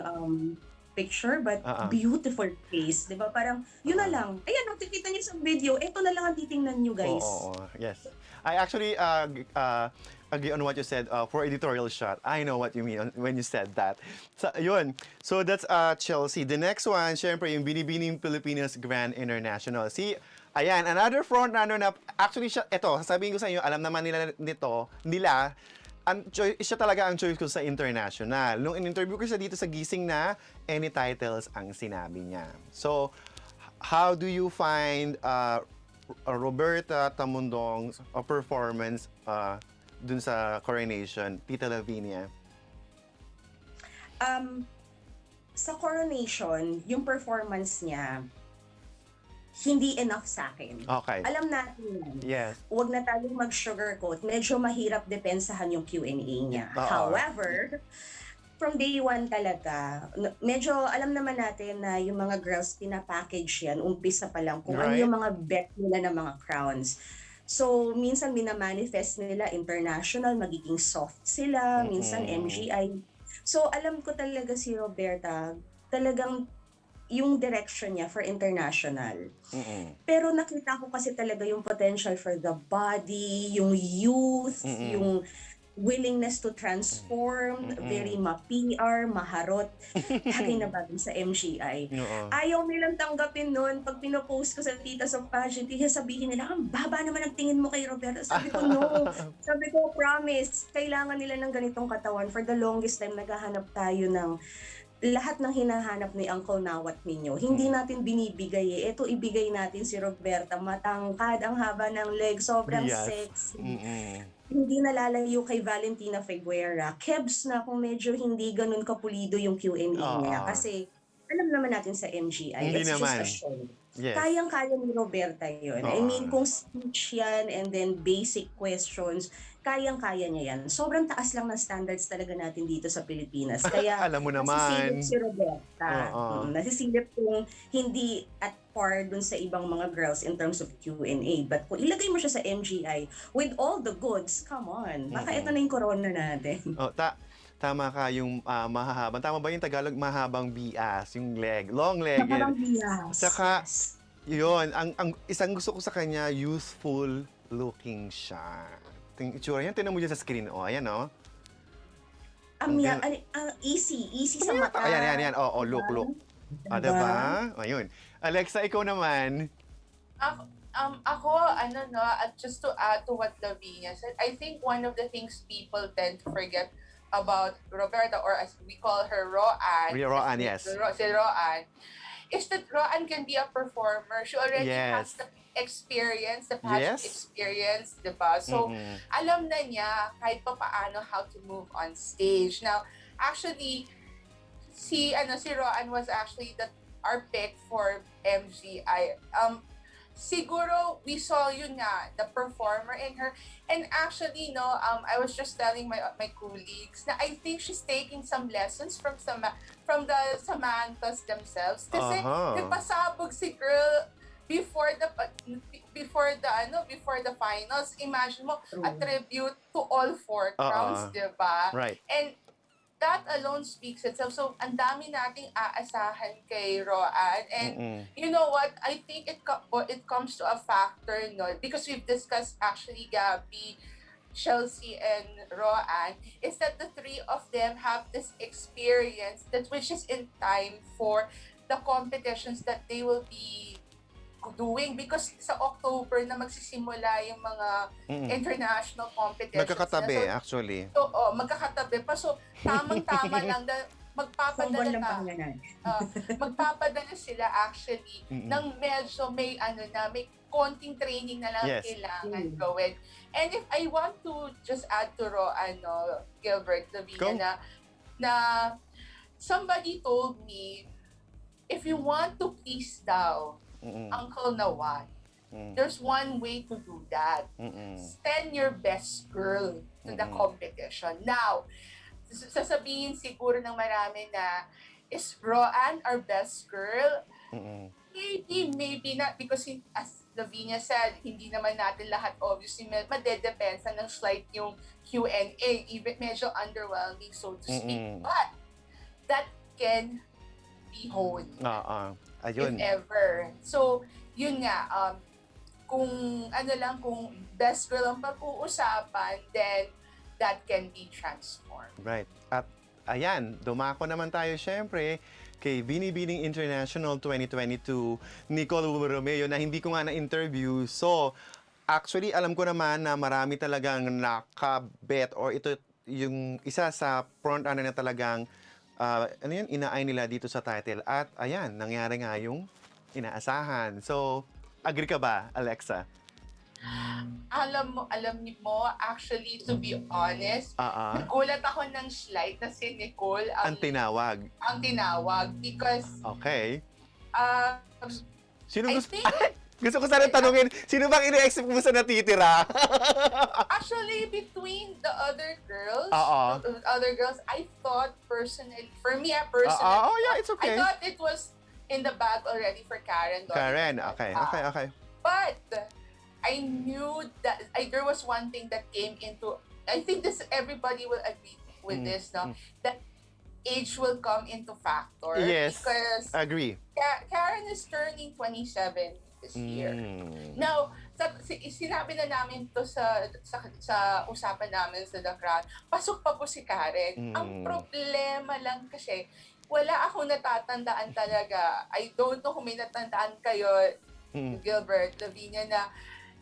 picture, but beautiful face, di ba? Parang, yun na lang. Ayan, nakikita niyo sa video, ito na lang ang titingnan niyo, guys. Oo, yes. I actually agree on what you said for editorial shot. I know what you mean when you said that. So, yun. So, that's Chelsea. The next one, syempre, yung Binibining Pilipinas Grand International. Ayan, another front runner na, actually, ito, sasabihin ko sa inyo, alam naman nila, siya talaga ang choice ko sa international. Nung in-interview ko siya dito sa Gising Na, any titles ang sinabi niya. So, how do you find Roberta Tamundong's performance dun sa coronation, Tita Lavinia? Sa coronation, yung performance niya, hindi enough sa akin. Okay. Alam natin yan. Yes. Huwag na tayong mag-sugarcoat. Medyo mahirap depensahan yung Q&A niya. However, from day one talaga, medyo alam naman natin na yung mga girls pinapackage yan, umpisa pa lang kung ano yung mga bet nila ng mga crowns. So, minsan minamanifest nila international, magiging soft sila, minsan MGI. So, alam ko talaga si Roberta, talagang yung direction niya for international. Pero nakita ko kasi talaga yung potential for the body, yung youth, yung willingness to transform, very ma-PR, maharot, bagay na bagay sa MGI. Ayaw nilang tanggapin nun. Pag pinopost ko sa Titas of Pageantry, sabihin nila, ang baba naman ang tingin mo kay Roberta. Sabi ko, no. Sabi ko, promise, kailangan nila ng ganitong katawan. For the longest time, naghahanap tayo ng lahat ng hinahanap ni Uncle Nawat ninyo, hindi natin binibigay eh. Ito ibigay natin si Roberta, matangkad, ang haba ng leg, sobrang sexy. Hindi nalalayo kay Valentina Figuera. Kebs na kung medyo hindi ganun kapulido yung Q&A niya. Kasi alam naman natin sa MGI, Hindi it's naman. just a show. Yes. Kayang-kaya ni Roberta yun. I mean, kung speech yan and then basic questions, kayang-kaya niya yan. Sobrang taas lang ng standards talaga natin dito sa Pilipinas. Kaya alam mo naman. nasisilip si Roberta. Nasisilip kung hindi at par dun sa ibang mga girls in terms of Q&A. But kung ilagay mo siya sa MGI, with all the goods, come on. Baka ito na yung corona natin. Tama ka, yung mahahabang. Tama ba yung Tagalog? Mahabang bias, yung leg. Long leg. Mahabang bias. Saka, yun, ang isang gusto ko sa kanya, youthful looking siya. Ting itsura yan, tinan mo dyan sa screen. Ayan, Easy sa mata. Ayan. Look. Diba? Ayun. Alexa, ikaw naman. Just to add to what Lavinia said, I think one of the things people tend to forget about Roberta, or as we call her, Qrown. Qrown, yes. Si Qrown, is that Qrown can be a performer. She already has the experience, the pageant experience, diba? So, alam na niya kahit pa paano how to move on stage. Now, actually, si Qrown was actually our pick for MGI. Siguro we saw yun nga, the performer in her. And actually, I was just telling my colleagues na I think she's taking some lessons from the Samantas themselves. Kasi nagpasabog si girl before the finals. Imagine mo, a tribute to all four crowns, diba? Right. And that alone speaks itself. So, ang dami nating aasahan kay Qrown. And you know what? I think it comes to a factor, because we've discussed actually Gabby, Chelsea, and Qrown, is that the three of them have this experience which is in time for the competitions that they will be doing, because sa October na magsisimula yung mga international competitions. Magkakatabi, actually. So, magkakatabi pa. So, tamang-tama lang. Magpapadala sila actually ng medyo may konting training na lang kailangan gawin. And if I want to just add to Gilbert, Lavinia, na somebody told me if you want to please daw Mm-mm. Uncle Nawat, there's one way to do that. Send your best girl to the competition. Now, sasabihin siguro ng marami na, is Qrown our best girl? Maybe not, because as Lavinia said, hindi naman natin lahat obviously madedepensa ng slight yung Q&A, even medyo underwhelming so to speak. But that can be honed. Ayun. If ever. So, yun nga, kung kung best girl ang pag-uusapan, then that can be transformed. Right. At ayan, dumako naman tayo syempre kay Binibining International 2022, Nicole Romeo, na hindi ko nga na-interview. So, actually, alam ko naman na marami talagang nakabet or ito yung isa sa front runner na talagang inaay nila dito sa title. At ayan, nangyari nga yung inaasahan. So, agree ka ba, Alexa? Alam mo, actually, to be honest, nagulat ako ng slight na si Nicole ang tinawag. Because, okay. Sino I gusto? think, Gusto ko sana tanungin, sino bang ini-expect mo sa natitira? actually, between the other girls, I thought personally, for me, it's okay. I thought it was in the bag already for Karen. Okay. But I knew that there was one thing that came into. I think everybody will agree with this, no? That age will come into factor. Yes, because agree. Karen is turning 27 this year. Now, sinabi na namin to sa usapan namin sa The Qrown, pasok pa po si Karen. Ang problema lang kasi, wala akong natatandaan talaga. I don't know kung may natandaan kayo, Gilbert, Lavinia, na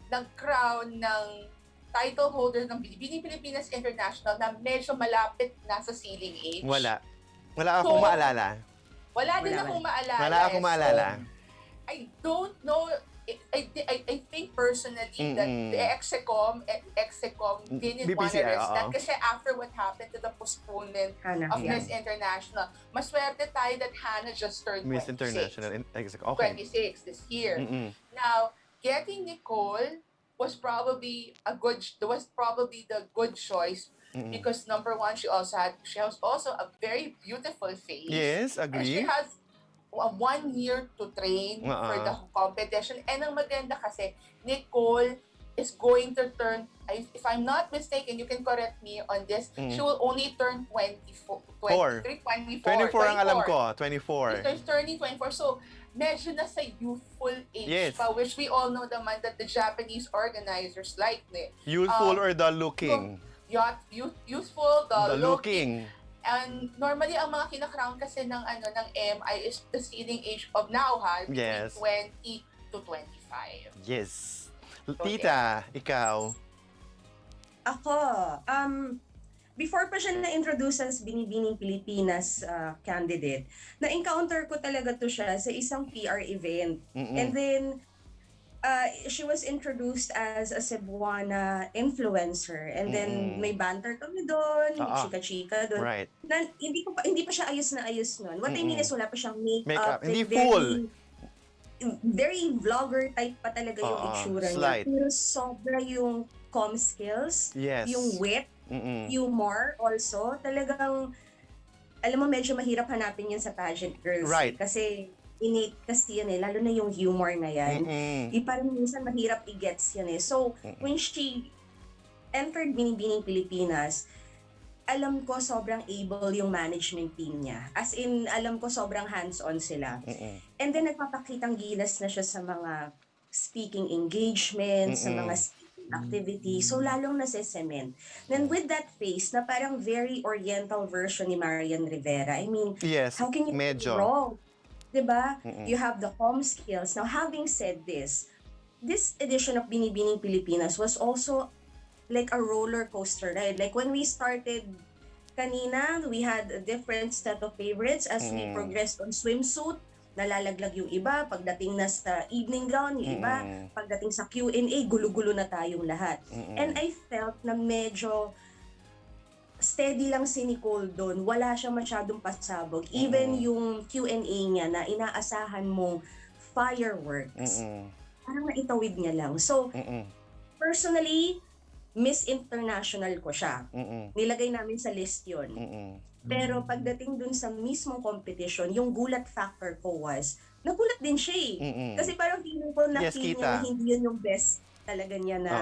nag-crown ng title holder ng Binibining Pilipinas International na medyo malapit na sa ceiling age. Wala akong maalala. Wala din akong maalala. Wala akong maalala. So, I don't know. I think personally that the Execom didn't want to risk that kasi after what happened to the postponement of Miss International, maswerte tayo that Hannah just turned Miss 26. International, okay. 26 this year. Now, getting Nicole was probably the good choice because number one, she has also a very beautiful face. Yes, And she agree. has 1 year to train for the competition. And ang maganda kasi, Nicole is going to turn, if I'm not mistaken, you can correct me on this, she will only turn 24 ang alam ko, 24. She's turning 24. So, medyo nasa youthful age Yes. pa, which we all know naman that the Japanese organizers like it. Youthful or the looking? Youthful, the looking. looking. And normally, ang mga kinakrown kasi ng MI is the ceiling age of now, between Yes. 20 to 25. Yes. Tita, ikaw? Ako, before pa siya na-introduce as Binibining Pilipinas candidate, na-encounter ko talaga to siya sa isang PR event. And then, she was introduced as a Cebuana influencer. And then, may banter kami doon, may chika-chika doon. Right. Na, hindi pa siya ayos na ayos noon. What I mean is, wala pa siyang makeup. Hindi like, full. Very vlogger type pa talaga yung itsura niya. Slight. Pero sobra yung comm skills, Yes. yung wit, humor also. Talagang, alam mo, medyo mahirap hanapin yan sa pageant girls. Right. Kasi innate kasi yan lalo na yung humor na yan. Parang minsan mahirap i-gets yan So, when she entered Binibining Pilipinas, alam ko sobrang able yung management team niya. As in, alam ko sobrang hands-on sila. And then, nagpapakitang gilas na siya sa mga speaking engagements, sa mga speaking activity. So, lalong nasesement. Then, with that face, na parang very oriental version ni Marian Rivera. I mean, Yes, how can you medyo. be wrong? Diba? You have the comm skills. Now, having said this edition of Binibining Pilipinas was also like a roller coaster ride. Like when we started kanina, we had a different set of favorites as we progressed on swimsuit. Nalalaglag yung iba. Pagdating na sa evening gown, yung iba. Pagdating sa Q&A, gulo-gulo na tayong lahat. And I felt na medyo steady lang si Nicole doon. Wala siya masyadong pasabog. Even yung Q&A niya na inaasahan mong fireworks, parang naitawid niya lang. So, personally, Miss International ko siya. Nilagay namin sa list yun. Pero pagdating dun sa mismong competition, yung gulat factor ko was, nagulat din siya eh. Kasi parang feeling ko na Yes, feel niya Tita. na hindi yun yung best talaga niya na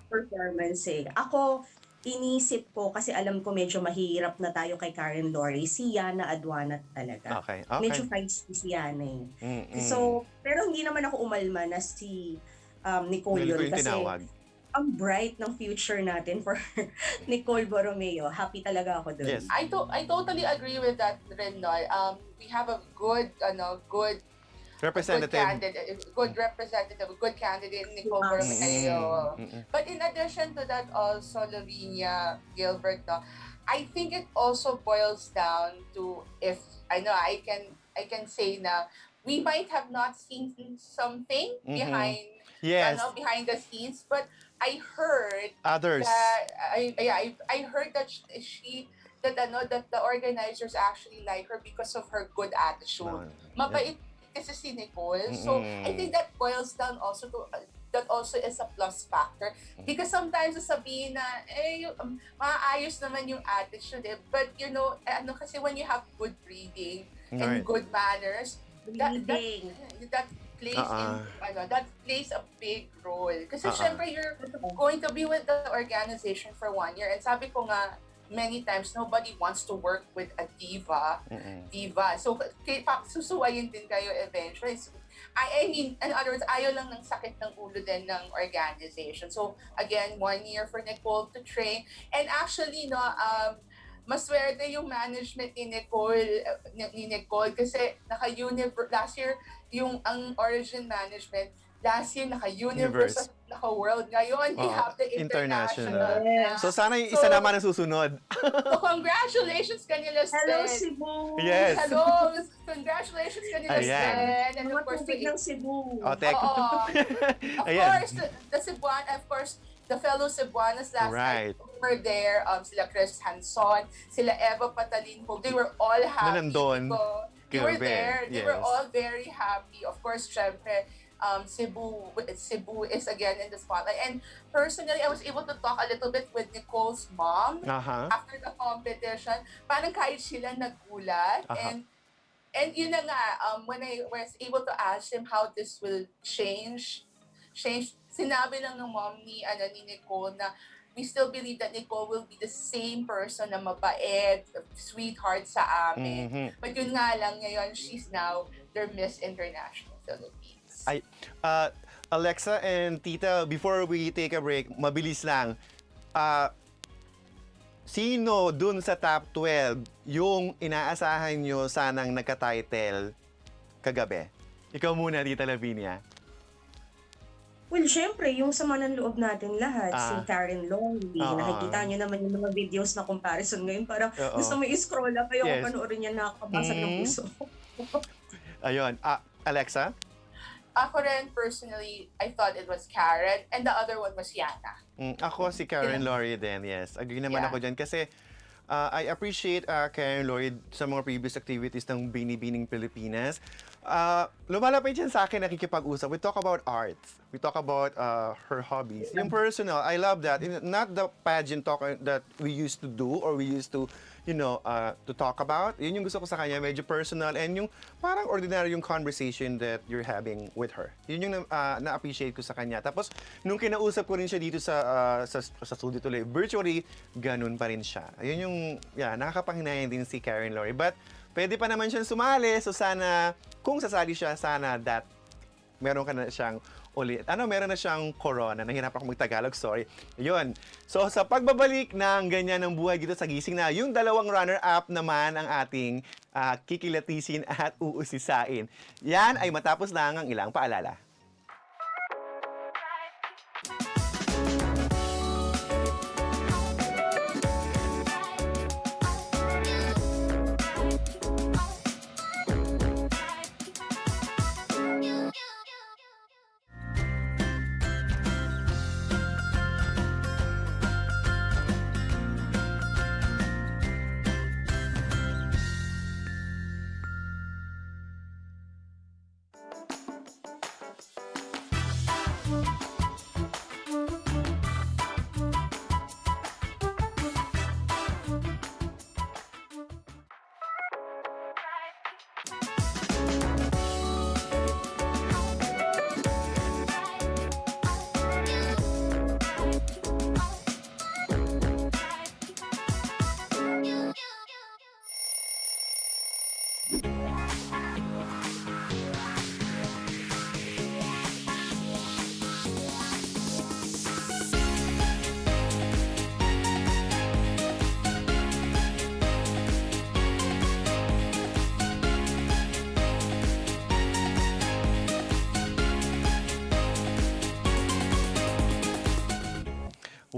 performance eh. Ako, inisip ko kasi alam ko medyo mahirap na tayo kay Karen Lori, si Yana Aduana talaga. Okay. Medyo feisty si Yana eh. So, pero hindi naman ako umalma na si Nicole Nicole yun yung kasi tinawag. ang bright ng future natin for Nicole Borromeo. Happy talaga ako doon. Yes. I totally agree with that rin, no? We have a good Representative. good representative, good candidate, Nicole Borromeo. But in addition to that, also Lavinia, Gilbert, no, I think it also boils down to if I can say na we might have not seen something behind Yes. behind the scenes, but I heard Others. that I heard that that the organizers actually like her because of her good attitude. Mabait kasi si Nicole. So I think that boils down also to that also is a plus factor because sometimes sasabihin na maayos naman yung attitude eh. But kasi when you have good breeding and good manners, that plays a big role. Kasi syempre you're going to be with the organization for 1 year. And sabi ko nga, many times, nobody wants to work with a diva. So, susuwayin din kayo eventually. So, I mean, in other words, ayaw lang ng sakit ng ulo din ng organization. So, again, 1 year for Nicole to train. And actually, maswerte yung management ni Nicole kasi last year ang origin management last year naka-universe at naka-world. Ngayon, they have the international. Yes. So sana yung isa naman ang susunod. So congratulations kanila, Hello, Sven. Cebu! Yes. Hello! Congratulations kanila, Ayan. Sven. And Mga of course, tubig ng Cebu. O, tek. Of Ayan. course, the Cebuana, of course, the fellow Cebuanas last Right. night were there. Sila Chris Hanson, sila Eva Patalinho, they were all happy. nandun. They were Grabe, there. They were yes. all very happy. Of course, syempre, Cebu is again in the spotlight. And personally, I was able to talk a little bit with Nicole's mom after the competition. Parang kahit sila nagulat. And yun na nga, when I was able to ask him how this will change, sinabi lang ng mom ni Nicole na we still believe that Nicole will be the same person na mabait, sweetheart sa amin. But yun nga lang, ngayon, she's now their Miss International Philippines. Alexa and Tita, before we take a break, mabilis lang. Sino dun sa top 12 yung inaasahan nyo sanang nagka-title kagabi? Ikaw muna, Tita Lavinia. Well, syempre, yung sa mananloob natin lahat, si Karen Lori, nakikita nyo naman yung mga videos na comparison ngayon, parang gusto mo i-scroll up kayo kung panoorin yan, nakakabasag ng puso. Ayun. Alexa? Ako rin, personally, I thought it was Karen, and the other one was Yana. Ako si Karen Lori din, yes. Agree naman ako dyan kasi I appreciate Karen Lori sa mga previous activities ng Binibining Pilipinas. Lumalapit yan sa akin, nakikipag-usap. We talk about arts. We talk about her hobbies. Yung personal, I love that. Not the pageant talk that we used to do or we used to, to talk about. Yun yung gusto ko sa kanya, medyo personal and yung parang ordinary yung conversation that you're having with her. Yun yung na-appreciate ko sa kanya. Tapos, nung kinausap ko rin siya dito sa studio tuloy, virtually, ganun pa rin siya. Yun yung, nakakapanghinayang din si Karen Lori. But, pwede pa naman siyang sumali. So, sana, kung sasali siya, sana that meron ka na siyang meron na siyang corona. Nahirap ako mag-Tagalog, sorry. Yun. So, sa pagbabalik ng ganyan ng buhay dito sa Gising Na, yung dalawang runner-up naman ang ating kikilatisin at uusisain. Yan ay matapos lang ang ilang paalala.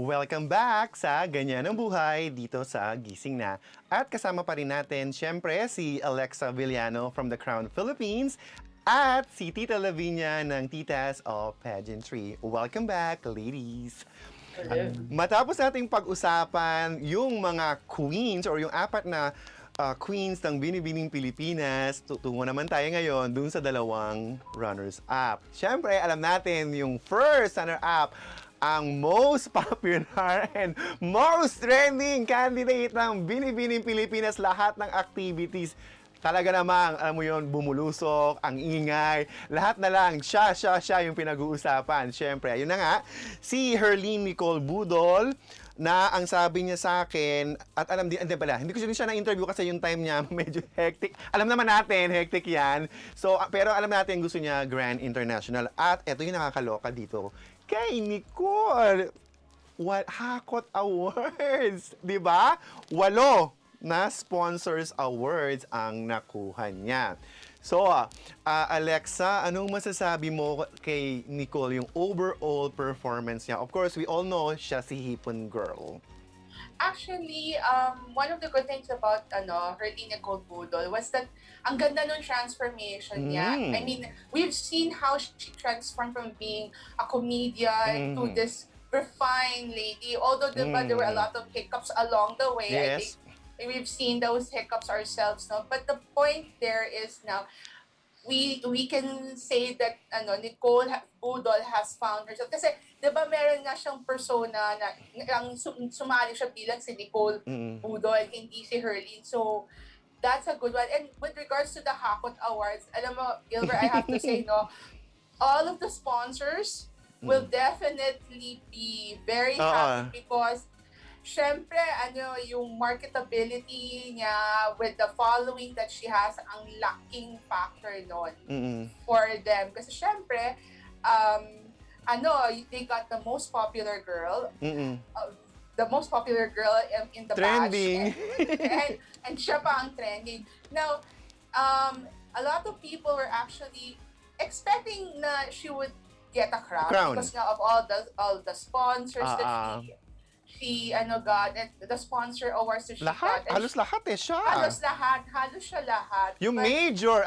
Welcome back sa Ganyan ang Buhay dito sa Gising Na. At kasama pa rin natin, syempre, si Alexa Villano from the Qrown Philippines at si Tita Lavinia ng Titas of Pageantry. Welcome back, ladies! Matapos nating pag-usapan yung mga queens or yung apat na queens ng Binibining Pilipinas, tutungo naman tayo ngayon dun sa dalawang runners-up. Syempre, alam natin yung first runner-up, ang most popular and most trending candidate ng Binibining Pilipinas. Lahat ng activities, talaga namang, alam mo yun, bumulusok, ang ingay, lahat na lang, siya yung pinag-uusapan. Siyempre, ayun na nga, si Herlene Nicole Budol, na ang sabi niya sa akin, at alam din, hindi ko siya na-interview kasi yung time niya medyo hectic. Alam naman natin, hectic yan. So, pero alam natin, gusto niya Grand International. At eto yung nakakaloka dito, kay Nicole, Hakot Awards, di ba? 8 na sponsors awards ang nakuha niya. So, Alexa, anong masasabi mo kay Nicole, yung overall performance niya? Of course, we all know siya si Hipon Girl. Actually, one of the good things about Herlene Nicole Budol was that ang ganda ng transformation niya. I mean, we've seen how she transformed from being a comedian to this refined lady. Although diba, there were a lot of hiccups along the way. Yes. I think we've seen those hiccups ourselves, no? But the point there is now, we can say that Nicole Budol has found herself. Kasi, di ba meron nga siyang persona na sumali siya bilang si Nicole Budol, hindi si Herlene. So, that's a good one. And with regards to the Hakot Awards, alam mo, Gilbert, I have to say, no, all of the sponsors will definitely be very happy because syempre, yung marketability niya with the following that she has, ang laking factor nun for them. Kasi syempre, they got the most popular girl, the most popular girl in the Trending. batch. And siya pa ang trending. Now, a lot of people were actually expecting na she would get a crown. Because nga of all the sponsors that she got, and the sponsor awards that she Lahat, got. halos lahat siya. Halos siya lahat. Yung major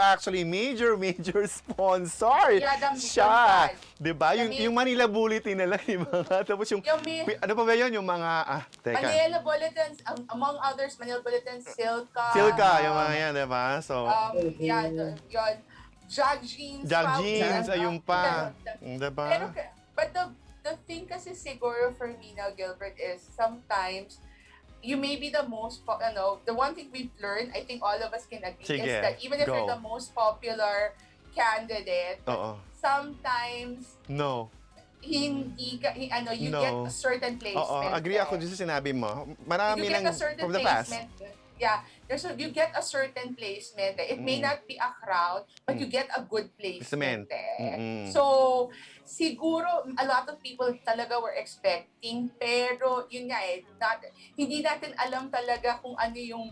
sponsor. Yeah, siya. Diba? Yung Manila Bulletin na lang, diba? Tapos yung ano pa ba yun? Yung mga, teka. Manila Bulletins, among others, Manila Bulletins, Silka, yung mga yan, diba? So, yun. Jag Jeans, ayun pa. Diba? But the thing kasi siguro for me now, Gilbert, is sometimes you may be the most, the one thing we've learned, I think all of us can agree, is that even if you're the most popular candidate, sometimes hindi ka, you get a certain placement. Agree ako dun sa sinabi mo. Marami nang from the past. Yeah, you get a certain placement. It may not be a crown, but you get a good placement. So, siguro, a lot of people talaga were expecting, pero yun nga hindi natin alam talaga kung ano yung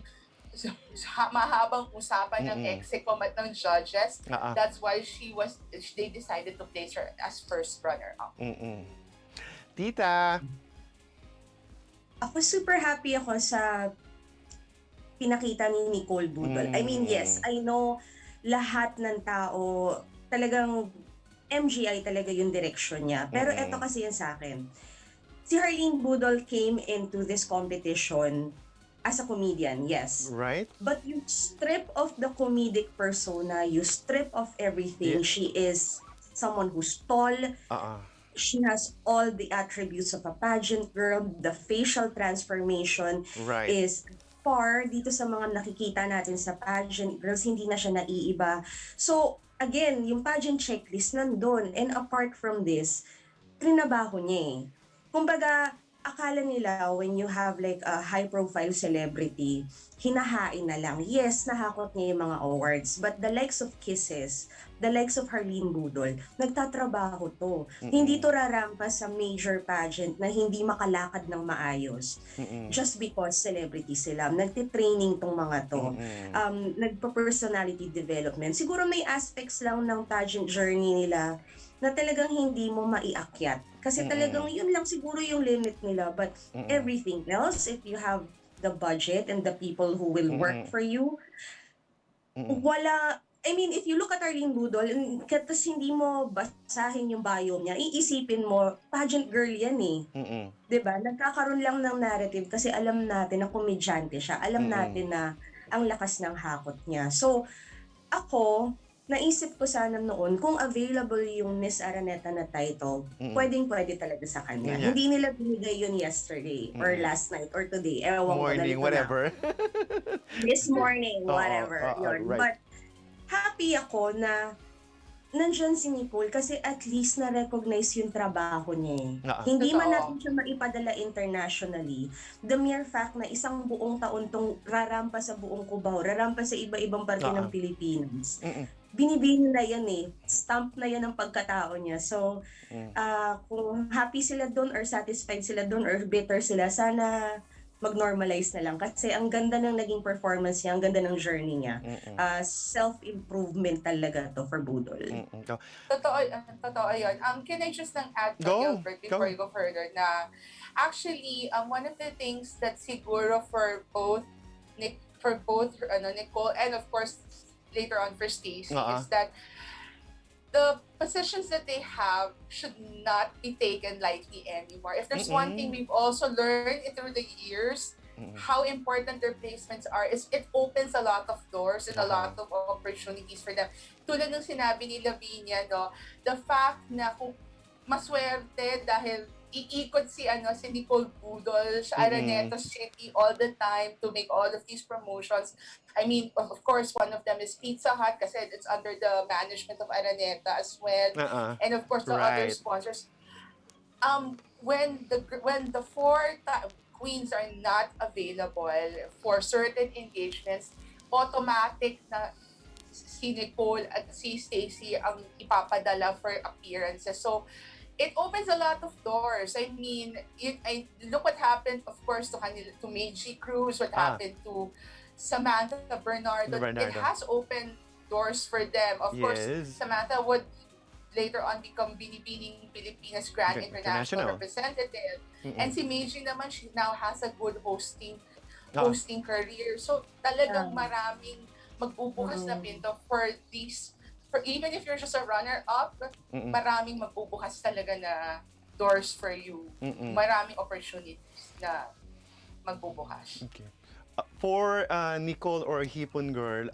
mahabang usapan ng execom at ng judges. That's why they decided to place her as first runner-up. Tita! Ako super happy ako sa pinakita ni Nicole Budol. I mean, yes, I know lahat ng tao, talagang MGI talaga yung direction niya. Pero eto kasi yun sa akin. Si Herlene Budol came into this competition as a comedian, yes. Right. But you strip off the comedic persona, you strip off everything. She is someone who's tall, She has all the attributes of a pageant girl. The facial transformation Right. is far dito sa mga nakikita natin sa pageant girls, hindi na siya naiiba. So, again, yung pageant checklist nandun. And apart from this, trinabaho niya eh. Kumbaga, akala nila when you have like a high profile celebrity, hinahain na lang. Yes, nahakot niya yung mga awards. But the likes of Kisses, the likes of Harleen Budol, nagtatrabaho to. Hindi to rarampas sa major pageant na hindi makalakad ng maayos. Just because celebrity sila. Nagtitraining tong mga to. Nagpa-personality development. Siguro may aspects lang ng pageant journey nila na talagang hindi mo maiakyat. Kasi talagang yun lang siguro yung limit nila. But everything else, if you have the budget and the people who will work for you, wala, I mean, if you look at Arlene Budol, tapos hindi mo basahin yung bio niya, iisipin mo, pageant girl yan eh. Diba? Nagkakaroon lang ng narrative kasi alam natin na komedyante siya. Alam natin na ang lakas ng hakot niya. So, ako, naisip ko sana noon kung available yung Miss Araneta na title, pwedeng-pwede talaga sa kanya. Yeah. Hindi nila binigay yun yesterday or last night or today. Ewan Morning, ko, whatever. This morning, whatever. Yun. Right. But happy ako na nandyan si Nicole kasi at least na-recognize yung trabaho niya eh. Hindi man Totoo. natin siya maipadala internationally. The mere fact na isang buong taon tong rarampa sa buong Cubao, rarampa sa iba-ibang parte ng Pilipinas. Binibini na yan eh. Stamp na yan ang pagkatao niya. So, kung happy sila doon or satisfied sila doon or bitter sila, sana mag-normalize na lang. Kasi ang ganda ng naging performance niya, ang ganda ng journey niya. Self-improvement talaga to for Budol. Totoo yun. Can I just add to Gilbert before you go further na actually, one of the things that siguro for both Nicole and of course later on for Stacey is that the positions that they have should not be taken lightly anymore. If there's one thing we've also learned through the years, how important their placements are, is it opens a lot of doors and a lot of opportunities for them. Tulad ng sinabi ni Lavinia, no, the fact na kung maswerte dahil iikot si Nicole Budol sa Araneta City all the time to make all of these promotions. I mean, of course, one of them is Pizza Hut kasi it's under the management of Araneta as well. And of course, the other sponsors. When the four queens are not available for certain engagements, automatic na si Nicole at si Stacey ang ipapadala for appearances. So, it opens a lot of doors. I mean, look what happened, of course, to Meiji Cruz, what happened to Samantha Bernardo. It has opened doors for them. Of course, Samantha would later on become Binibining Pilipinas Grand International Representative. And si Meiji naman, she now has a good hosting career. So, talagang maraming magbubukas na pinto for these. Even if you're just a runner-up, maraming magbubukas talaga na doors for you. Maraming opportunities na magbubukas. Okay. For Nicole or Hipon Girl,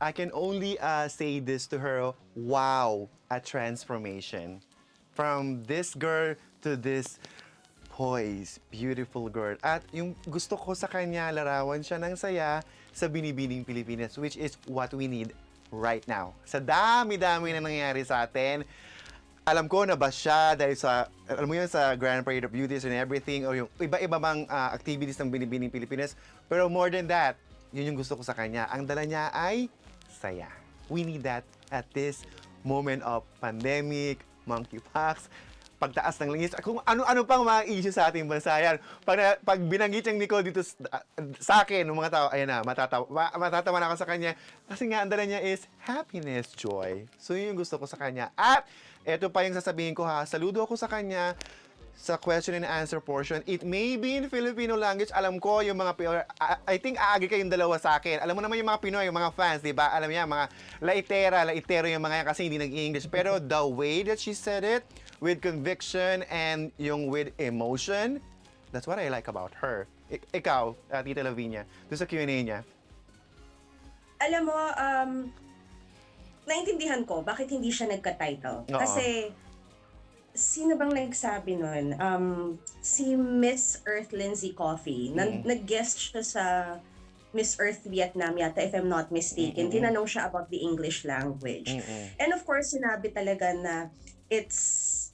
I can only say this to her, wow, a transformation. From this girl to this poised, beautiful girl. At yung gusto ko sa kanya, larawan siya ng saya sa Binibining Pilipinas, which is what we need right now. Sa dami-dami na nangyayari sa atin, alam ko na ba siya dahil sa, alam mo yun, sa Grand Parade of Beauties and everything, o yung iba-iba bang activities ng Binibining Pilipinas. Pero more than that, yun yung gusto ko sa kanya. Ang dala niya ay saya. We need that at this moment of pandemic, monkeypox, pagtaas ng langis, kung ano-ano pang mga issue sa ating bansa yan. Pag binanggit yung Nicole dito sa akin, ng mga tao, ayan na, matatawa na ako sa kanya. Kasi nga, ang dala niya is happiness, joy. So, yun yung gusto ko sa kanya. At, eto pa yung sasabihin ko ha, saludo ako sa kanya sa question and answer portion. It may be in Filipino language. Alam ko yung mga Pinoy, I think aagi kayong dalawa sa akin. Alam mo naman yung mga Pinoy, yung mga fans, di ba? Alam niya, mga laitero yung mga yan kasi hindi nag-English. Pero the way that she said it, with conviction and yung with emotion, that's what I like about her. Ikaw, Tita Lavinia, doon sa Q&A niya. Alam mo, naintindihan ko bakit hindi siya nagka-title. Kasi sino bang nagsabi nun? Si Miss Earth Lindsay Coffey. Nag-guest siya sa Miss Earth Vietnam yata, if I'm not mistaken. Tinanong siya about the English language. And of course, sinabi talaga na it's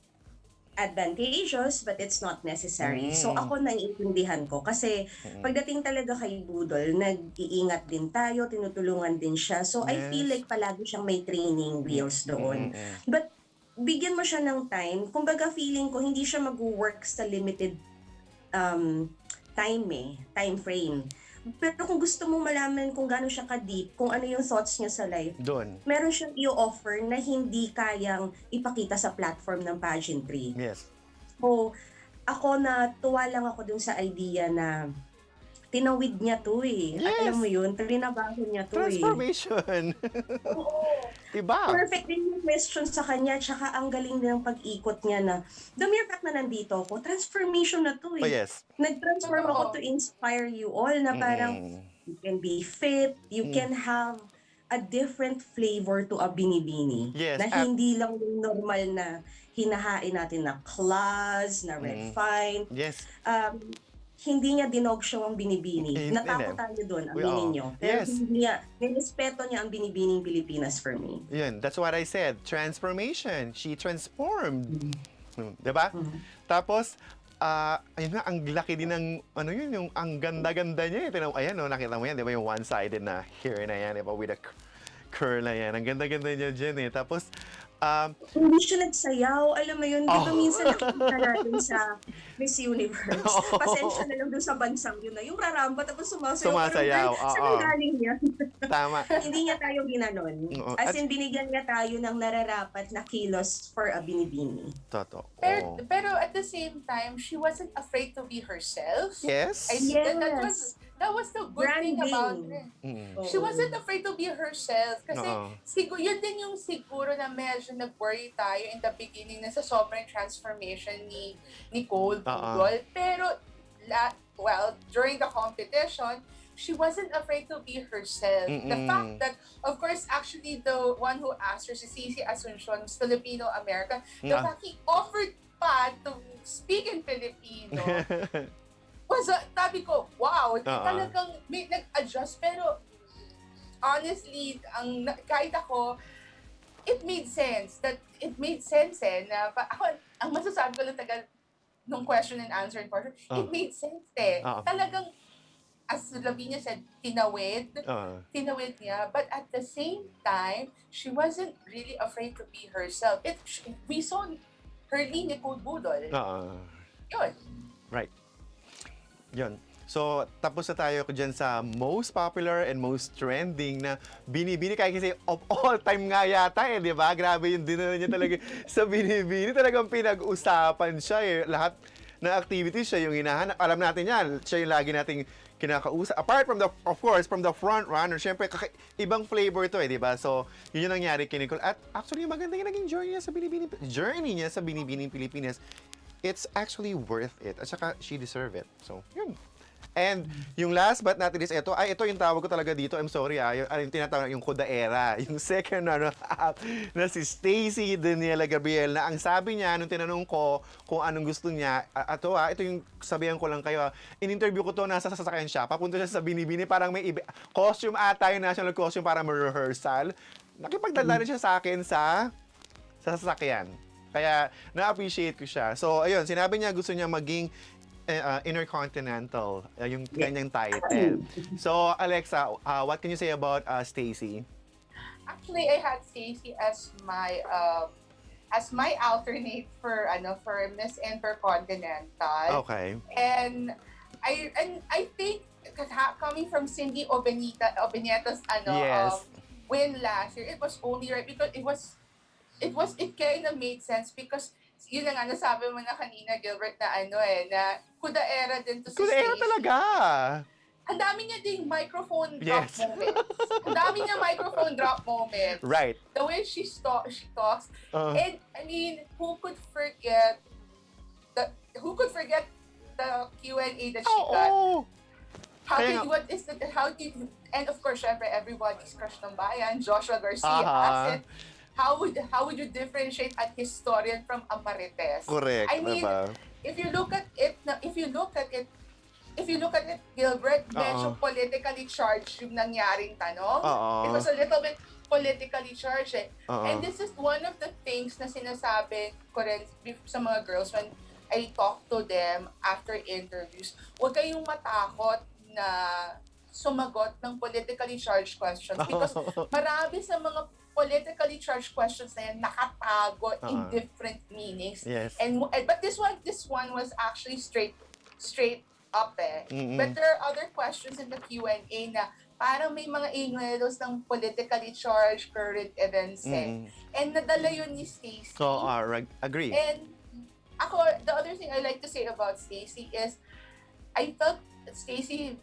advantageous but it's not necessary. So ako naiintindihan ko kasi pagdating talaga kay Budol, nag-iingat din tayo, tinutulungan din siya. So I feel like palagi siyang may training wheels doon. But bigyan mo siya ng time. Kumbaga feeling ko hindi siya mag-work sa limited time frame. Pero kung gusto mong malaman kung gaano siya ka-deep, kung ano yung thoughts niya sa life, Doon. meron siyang i-offer na hindi kayang ipakita sa platform ng pageantry. Yes. So, tuwa lang ako dun sa idea na tinawid niya to eh. Yes. Alam mo yun, trinabaho niya to Transformation. Oo. Iba. Perfect din yung question sa kanya, tsaka ang galing din ng pag-ikot niya na the mere fact na nandito ako, transformation na to eh. Oh, yes. Nag-transform ako to inspire you all na parang you can be fit, you can have a different flavor to a binibini. Yes, Na hindi lang yung normal na hinahain natin na class, na refined. Yes. Hindi niya dinog show ang binibini. Natakot tayo doon, aminin niyo. Pero Yes. hindi niya, nirespeto niya ang Binibining Pilipinas for me. Yun, that's what I said. Transformation. She transformed. Diba? Tapos, ayun nga, ang laki din ng, yung ang ganda-ganda niya. Ayan, nakita mo yan, di ba? Yung one-sided na hair na yan, di ba? With a curl na yan. Ang ganda-ganda niya dyan eh. Tapos, hindi siya nagsayaw. Alam mo yun, di ba minsan nakikita natin sa Miss Universe. Pasensya na lang doon sa bansang yun na yung raramba tapos sumasayaw. Sumasayaw, Pero saan galing niya? tama. Hindi niya tayo ginanon. As in, binigyan niya tayo ng nararapat na kilos for a binibini. Totoo. Pero at the same time, she wasn't afraid to be herself. Yes. I think that was the good thing about her. She wasn't afraid to be herself. Kasi siguro, yun din yung siguro na medyo nag-worry tayo in the beginning na sa sobrang transformation ni Nicole Budol. Pero, during the competition, she wasn't afraid to be herself. The fact that, of course, actually the one who asked her, si Cici Asuncion, Filipino-American, the fact he offered pa to speak in Filipino, sabi ko, wow, talagang may nag-adjust. Pero, honestly, kahit ako, it made sense. Na ako, ang masasabi ko lang tagal nung question and answer portion, it made sense eh. Talagang, as Lavinia said, tinawid niya. But at the same time, she wasn't really afraid to be herself. We saw her lean Nicole Budol. Yun. Right. Yun. So, tapos na tayo dyan sa most popular and most trending na binibini. Kaya kasi of all time nga yata eh, di ba? Grabe yung dinala niya talaga sa binibini. Talagang pinag-usapan siya eh. Lahat ng activities siya yung hinahanap. Alam natin yan. Siya yung lagi nating kinakausap. Apart from of course, from the front runner, syempre, ibang flavor to eh, di ba? So, yun yung nangyari kay Nicole. At actually, maganda yung naging journey niya sa Binibining Pilipinas. It's actually worth it. At saka, she deserve it. So, yun. And yung last but not least, ito yung tawag ko talaga dito. I'm sorry yung tinatawag yung Kuda Era. Yung second na si Stacy Daniela Gabriel na ang sabi niya nung tinanong ko kung anong gusto niya. Ito yung sabihan ko lang kayo. In-interview ko to, nasa sasakyan siya. Papunta siya sa Binibini, parang may costume ata, yung national costume para rehearsal. Nakipagdala rin siya sa akin sa sasakyan. Kaya na-appreciate ko siya. So, ayun, sinabi niya gusto niya maging intercontinental, yung kanyang title. So, Alexa, what can you say about Stacy? Actually, I had Stacy as my alternate for Miss Intercontinental. Okay. And I think coming from Cindy Obeneto's Yes. win last year, it was only right because it kind of made sense because yun na nga, nasabi mo na kanina, Gilbert, na na Kuda Era din to si Kuda Era Stacy. talaga! Ang dami niya ding microphone drop Yes. moments. Ang dami niya microphone drop moments. Right. The way she talks. And, I mean, who could forget the Q&A that she got? And of course, syempre, everybody's crush ng bayan, Joshua Garcia asked it. how would you differentiate a historian from a marites? Correct, I mean, diba? if you look at it, Gilbert, medyo Oo. politically charged yung nangyaring tanong. It Oo. was a little bit politically charged eh. And Oo. this is one of the things na sinasabi ko rin sa mga girls when I talk to them after interviews. Huwag kayong matakot na sumagot ng politically charged questions because marami sa mga politically charged questions na yan nakatago in different meanings. Yes. But this one was actually straight up eh. Mm-mm. But there are other questions in the Q&A na parang may mga ingleros ng politically charged current events eh. And nadala yun ni Stacey. So, agree. And ako, the other thing I like to say about Stacey is I felt Stacey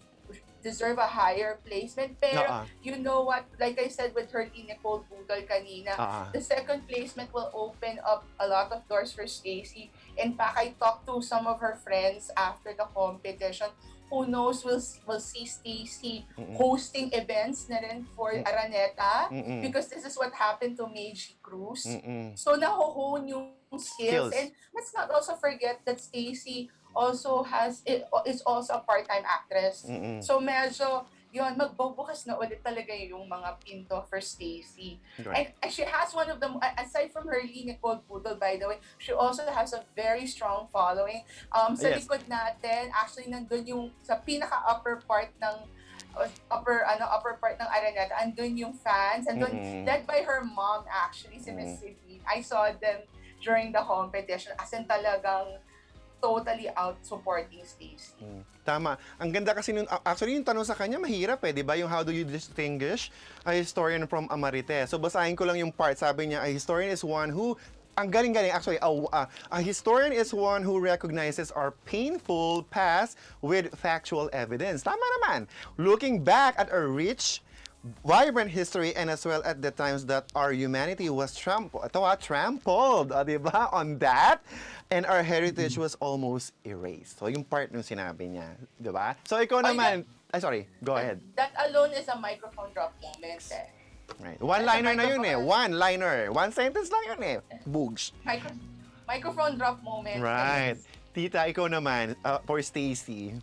deserve a higher placement. Pero you know what, like I said with her Nicole Budol kanina, the second placement will open up a lot of doors for Stacey. In fact, I talked to some of her friends after the competition. Who knows, we'll see Stacey hosting events na rin for Araneta because this is what happened to Meiji Cruz. So naho-hone yung skills. And let's not also forget that Stacey also is also a part-time actress. So medyo yun, magbubukas na ulit talaga yung mga pinto for Stacey. Right. And she has one of them, aside from her Nicole Budol, by the way, she also has a very strong following. Sa likod natin, actually nandun yung, sa pinaka-upper part ng upper part ng Araneta, andun yung fans, andun, led by her mom actually, si Miss Celine. I saw them during the competition, as in talagang totally out supporting Stacey. Tama. Ang ganda kasi actually yung tanong sa kanya mahirap eh, 'di ba? Yung how do you distinguish a historian from a marites? So basahin ko lang yung part. Sabi niya, a historian is one who ang galing-galing actually, a historian is one who recognizes our painful past with factual evidence. Tama naman. Looking back at our rich vibrant history and as well at the times that our humanity was trampled, di ba, on that, and our heritage was almost erased. So yung part nung sinabi niya, di ba? So ikaw naman, sorry, go ahead. That alone is a microphone drop moment eh. Right. One-liner na yun eh. One-liner. One sentence lang yun eh. Boogs. Microphone drop moment. Right. Tita, ikaw naman, for Stacey.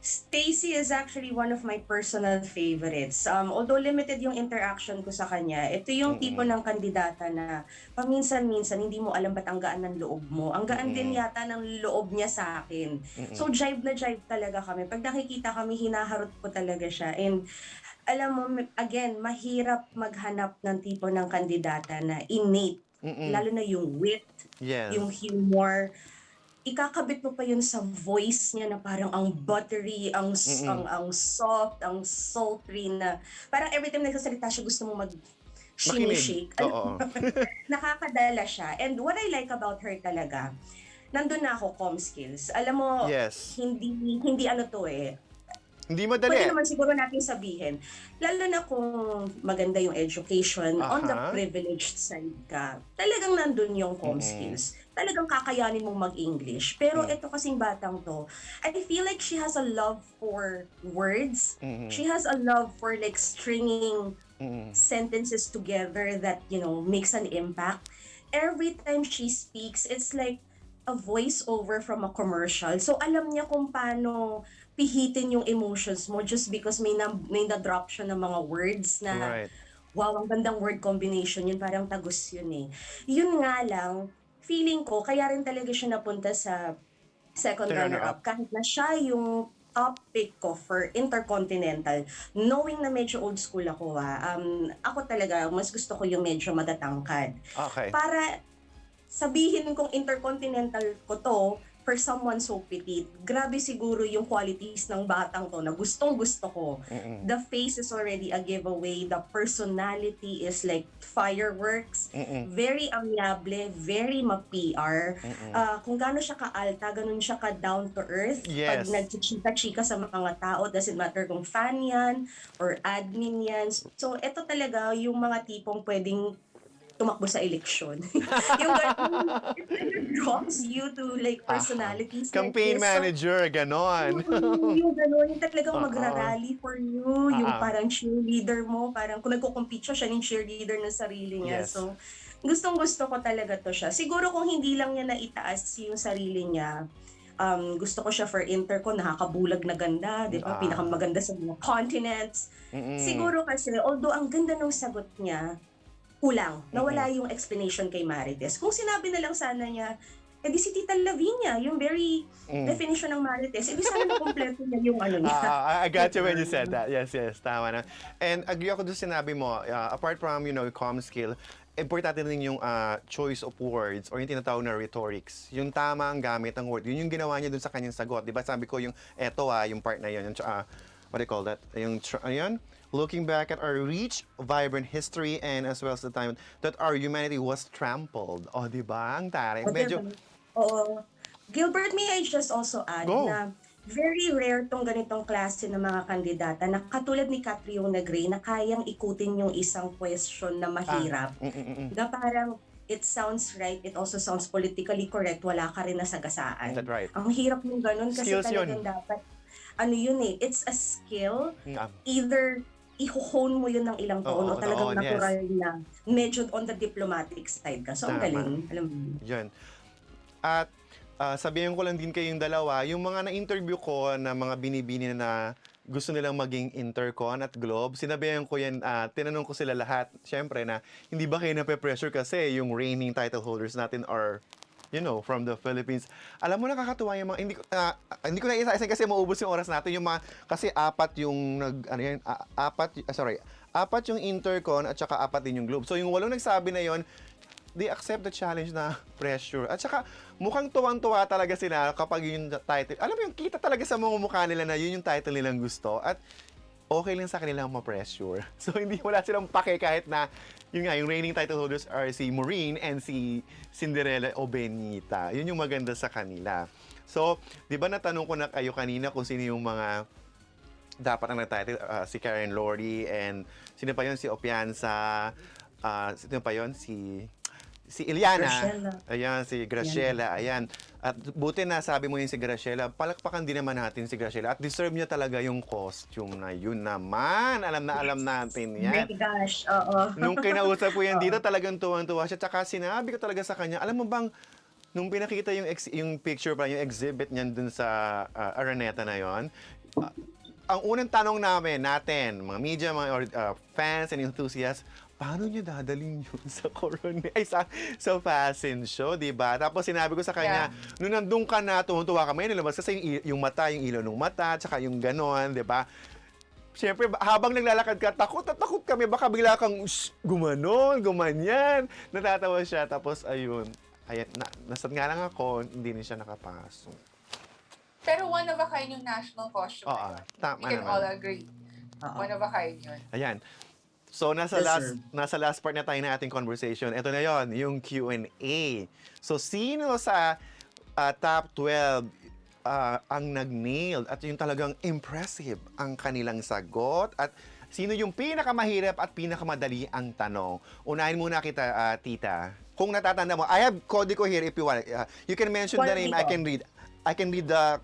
Stacey is actually one of my personal favorites. Although limited yung interaction ko sa kanya, ito yung tipo ng kandidata na paminsan-minsan hindi mo alam ba't ang gaan ng loob mo. Ang gaan din yata ng loob niya sa akin. So jive na jive talaga kami. Pag nakikita kami, hinaharot ko talaga siya. And alam mo, again, mahirap maghanap ng tipo ng kandidata na innate. Lalo na yung wit, yung humor. Ikakabit mo pa yun sa voice niya na parang ang buttery, ang soft, ang sultry na parang every time nagsasalita siya gusto mo mag-shimmy-shake. Nakakadala siya. And what I like about her talaga, nandun na ako, comm skills. Alam mo, hindi ano to eh. Hindi madali. Pwede naman siguro natin sabihin. Lalo na kung maganda yung education, on the privileged side ka, talagang nandun yung comm skills. Talagang kakayanin mong mag-English. Pero ito kasing batang to, I feel like she has a love for words. She has a love for like stringing sentences together that, you know, makes an impact. Every time she speaks, it's like a voice-over from a commercial. So alam niya kung paano pihitin yung emotions mo just because may na-drop siya ng mga words na wow, ang gandang word combination yun, parang tagus yun eh. Yun nga lang, feeling ko, kaya rin talaga siya napunta sa second runner-up. Kahit na siya yung top pick ko for Intercontinental, knowing na medyo old school ako ako talaga, mas gusto ko yung medyo matatangkad. Para sabihin kong Intercontinental ko to, for someone so petite, grabe siguro yung qualities ng batang to na gustong-gusto ko. The face is already a giveaway. The personality is like fireworks. Very amiable, very ma-PR. Kung gaano siya ka-alta, ganun siya ka-down to earth. Pag nagchichika-chika sa mga tao, doesn't matter kung fan yan or admin yan. So, ito talaga yung mga tipong pwedeng tumakbo sa eleksyon. Yung ganun, it kind of draws you to like personalities Campaign like this. manager, ganon. Yung gano'n, yung talagang Oo. magra-rally for you, yung Oo. parang cheerleader mo, parang kung nagko-compete siya yung cheerleader ng sarili niya. Yes. So, gustong-gusto ko talaga to siya. Siguro kung hindi lang niya naitaas yung sarili niya, gusto ko siya for Intercon, nakakabulag na ganda, di ba? Pinakamaganda sa mga continents. Siguro kasi, although ang ganda ng sagot niya, kulang. Nawala yung explanation kay Marites. Kung sinabi na lang sana niya, di si Tita Lavinia, yung very definition ng Marites, di sana na-kompleto niya yung ano niya. I got you when you said that. Yes, tama na. And agree ako doon sinabi mo, apart from, comm skill, importante din yung choice of words or yung tinatawag na rhetorics. Yung tama ang gamit ng word. Yun yung ginawa niya doon sa kanyang sagot. Di ba sabi ko yung yung part na yun, yung, what do you call that? Yung, ayun, looking back at our rich, vibrant history and as well as the time that our humanity was trampled. O, di ba? Ang taray. Medyo... Oo. Gilbert, may I just also add na very rare tong ganitong klase ng mga kandidata na katulad ni Qrown na Gray na kayang ikutin yung isang question na mahirap. Na parang it sounds right, it also sounds politically correct, wala ka rin nasagasaan. That's right. Ang hirap ng ganun kasi Skills talagang yun. dapat, it's a skill, either i-hone mo yun ng ilang taon o talagang natural na medyo on the diplomatic side ka. So, ang galing. Alam mo. Yun. At sabihin ko lang din kayong dalawa, yung mga na-interview ko na mga binibini na gusto nilang maging Intercon at Globe, sinabihan ko yan, tinanong ko sila lahat, syempre na, hindi ba kayo nape-pressure kasi yung reigning title holders natin are, from the Philippines. Alam mo, nakakatuwa yung mga, hindi ko na isa-isa kasi maubos yung oras natin, yung mga, kasi apat yung Intercon at saka apat din yung Globe. So yung walong nagsabi na yon, they accept the challenge na pressure. At saka, mukhang tuwang-tuwa talaga sila kapag yung title. Alam mo, yung kita talaga sa mga mukha nila na yun yung title nilang gusto. At okay lang sa kanilang ma-pressure. So, wala silang pake kahit na, yung reigning title holders are si Maureen and si Cinderella o Benita. Yun yung maganda sa kanila. So, di ba natanong ko na kayo kanina kung sino yung mga dapat ang nag-title? Si Karen Lori and sino pa yun? Si Opianza. Sino pa yun? Si Iliana. Graciela. Ayan, si Graciela. Ayan. At buti na sabi mo yun si Graciela, palakpakan din naman natin si Graciela. At deserve niya talaga yung costume na yun naman. Alam natin yan. My gosh, oo. Nung kinausap ko yan dito, talagang tuwang-tuwa siya. Tsaka sinabi ko talaga sa kanya, alam mo bang, nung pinakita yung picture pa, yung exhibit niyan dun sa Araneta na yon, ang unang tanong natin, mga media, mga fans and enthusiasts, paano niyo dadalhin yun sa sa fashion show, di ba? Tapos sinabi ko sa kanya, nung nandun ka na, tuwang-tuwa ka, may nilabas kasi yung mata, yung ilaw ng mata, tsaka yung ganon, di ba? Siyempre, habang naglalakad ka, takot kami, baka bigla kang gumanyan. Natatawa siya, tapos ayun, nasad nga lang ako, hindi na siya nakapasok. Pero one of a kind yung national costume. Oo, tama We can naman. all agree. One of a kind yun. Ayan. So, nasa last part na tayo na ating conversation. Ito na yon, yung Q&A. So, sino sa top 12 ang nag-nailed at yung talagang impressive ang kanilang sagot? At sino yung pinakamahirap at pinakamadali ang tanong? Unahin muna kita, Tita. Kung natatanda mo, I have code ko here if you want. You can mention the name, I can read the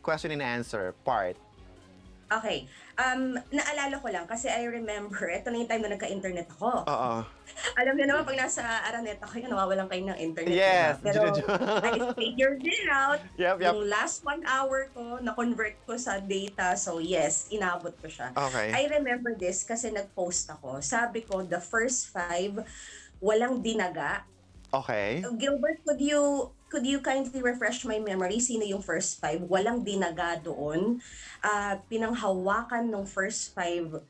question and answer part. Okay. Naalala ko lang kasi I remember, ito na yung time na nagka-internet ako. Oo. Alam niyo naman, pag nasa Araneta kayo, nawawalan kayo ng internet. Yes. Diba? Pero I figured it out. Yep. Yung last 1 hour ko, na-convert ko sa data. So yes, inabot ko siya. Okay. I remember this kasi nag-post ako. Sabi ko, the first 5, walang dinaga. Okay. Gilbert, could you kindly refresh my memory? Sino yung first 5? Walang dinaga doon. Pinanghawakan ng first 5.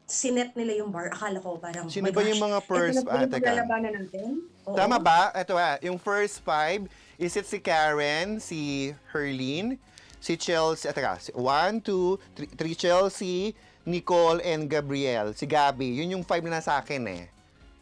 Sinet nila yung bar. Akala ko parang, Sino ba yung mga first? Ito na po yung paglalabanan natin. Oo. Tama ba? Ito yung first 5, is it si Karen, si Herlene, si Chelsea, 1, 2, 3 Chelsea, Nicole, and Gabrielle. Si Gabi, yun yung 5 na nasa akin eh.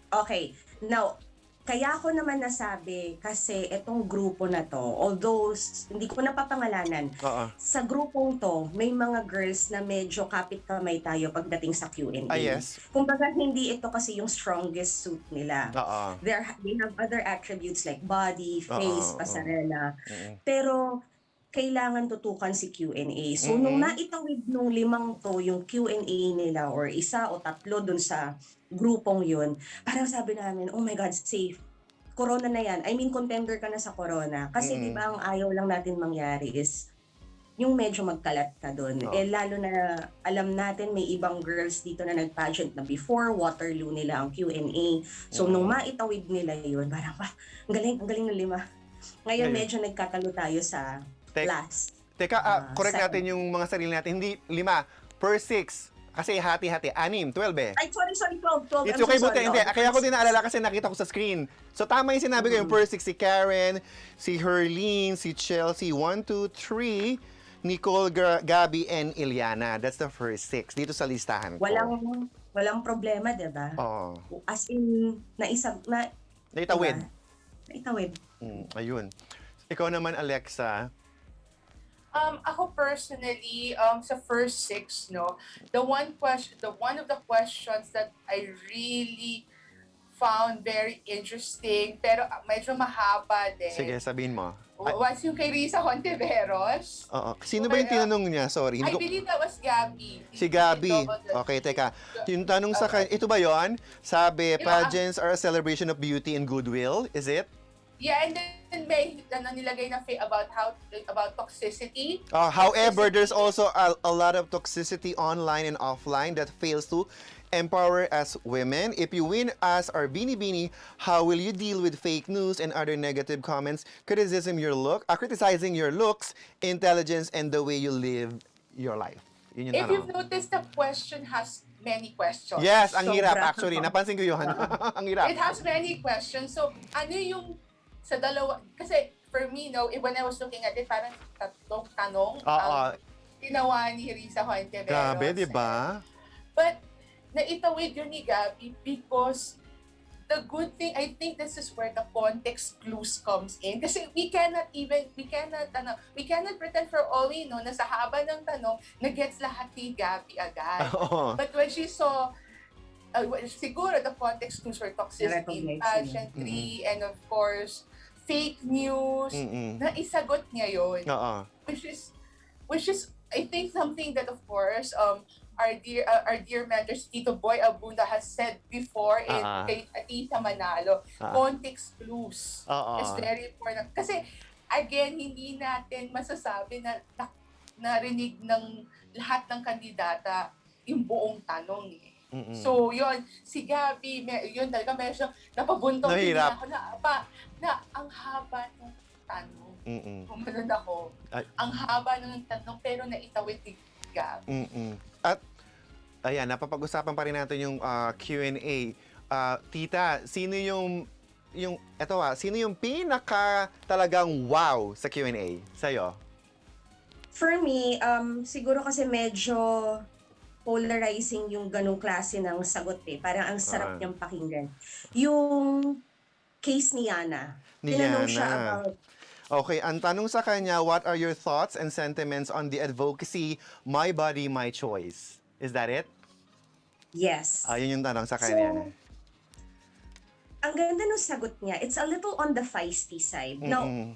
Okay. Now, Kaya ako naman nasabi kasi itong grupo na to, although hindi ko napapangalanan, Oo. sa grupong to, may mga girls na medyo kapit kamay tayo pagdating sa Q&A. Yes. Kumbaga hindi ito kasi yung strongest suit nila. Oo. They have other attributes like body, face, Oo. pasarela. Mm-mm. Pero kailangan tutukan si Q&A. So nung naitawid nung 5 to yung Q&A nila or isa o tatlo dun sa grupong yun, parang sabi namin, oh my God, safe. Corona na yan. I mean, contender ka na sa corona. Kasi di ba ang ayaw lang natin mangyari is yung medyo magkalat ka dun. Oo. Eh lalo na alam natin may ibang girls dito na nag-pageant na before Waterloo nila ang Q&A. So nung maitawid nila yun, parang ang galing ng 5. Ngayon Ngayon. medyo nagkatalo tayo sa last. Teka, correct seven. natin yung mga sarili natin. Hindi 5, per 6. Kasi hati-hati. 6, 12 eh. Ay, sorry, 12. It's I'm okay, so buti. sorry. Hindi, Oh, kaya ko din naalala kasi nakita ko sa screen. So, tama yung sinabi ko, yung per 6, si Karen, si Herlene, si Chelsea, 1, 2, 3, Nicole, Gabby, and Iliana. That's the first 6 dito sa listahan ko. Walang problema, 'di ba? Oo. As in Naitawid. diba? Naitawid. Ayun. Ikaw naman, Alexa. Ako personally, sa first 6, no, one of the questions that I really found very interesting, pero medyo mahaba din. Sige, sabihin mo. Was yung kay Risa Hontiveros. Oo. Sino ba yung tinanong niya? Sorry. I believe that was Gabby. Si Gabby. Okay, teka. Yung tanong sa kanya, ito ba yon? Sabi, pageants are a celebration of beauty and goodwill. Is it? Yeah, and then may nilagay na about toxicity. However, there's also a lot of toxicity online and offline that fails to empower us women. If you win as our Binibini, how will you deal with fake news and other negative comments, criticizing your looks, intelligence, and the way you live your life? Yun yung If tanong. you've noticed, the question has many questions. Yes, ang hirap Sobra. actually. Napansin ko yun. Ang hirap. It has many questions. So, ano yung sa dalawa, kasi for me, no, when I was looking at it, parang tatlong tanong ang ginawa ni Risa Hontiveros. Grabe, di ba? But, naitawid yun ni Gabby because the good thing, I think this is where the context clues comes in. Kasi we cannot pretend for all we know na sa haba ng tanong, na-gets lahat ni Gabby agad. But when she saw, siguro the context clues were toxicity, pageantry, and of course, fake news, na isagot niya yun. Which is, I think, something that, of course, our dear mentors, Tito Boy Abunda has said before kay Tita Manalo, context clues is very important. Kasi, again, hindi natin masasabi na narinig ng lahat ng kandidata yung buong tanong eh. So, yun, si Gabby, yun talaga medyo napabuntong din ako na ang haba ng tanong. Kumalan ako. Ang haba ng tanong pero naitawid ni Gabby. At, ayan, napapag-usapan pa rin natin yung Q&A. Tita, sino yung pinaka talagang wow sa Q&A sa'yo? For me, siguro kasi medyo polarizing yung ganong klase ng sagot eh. Parang ang sarap niyang pakinggan. Yung case ni Yana. Tinanong siya about... Okay, ang tanong sa kanya, what are your thoughts and sentiments on the advocacy, My Body, My Choice? Is that it? Yes. Yun yung tanong sa kanya. So, ang ganda ng sagot niya. It's a little on the feisty side. Now,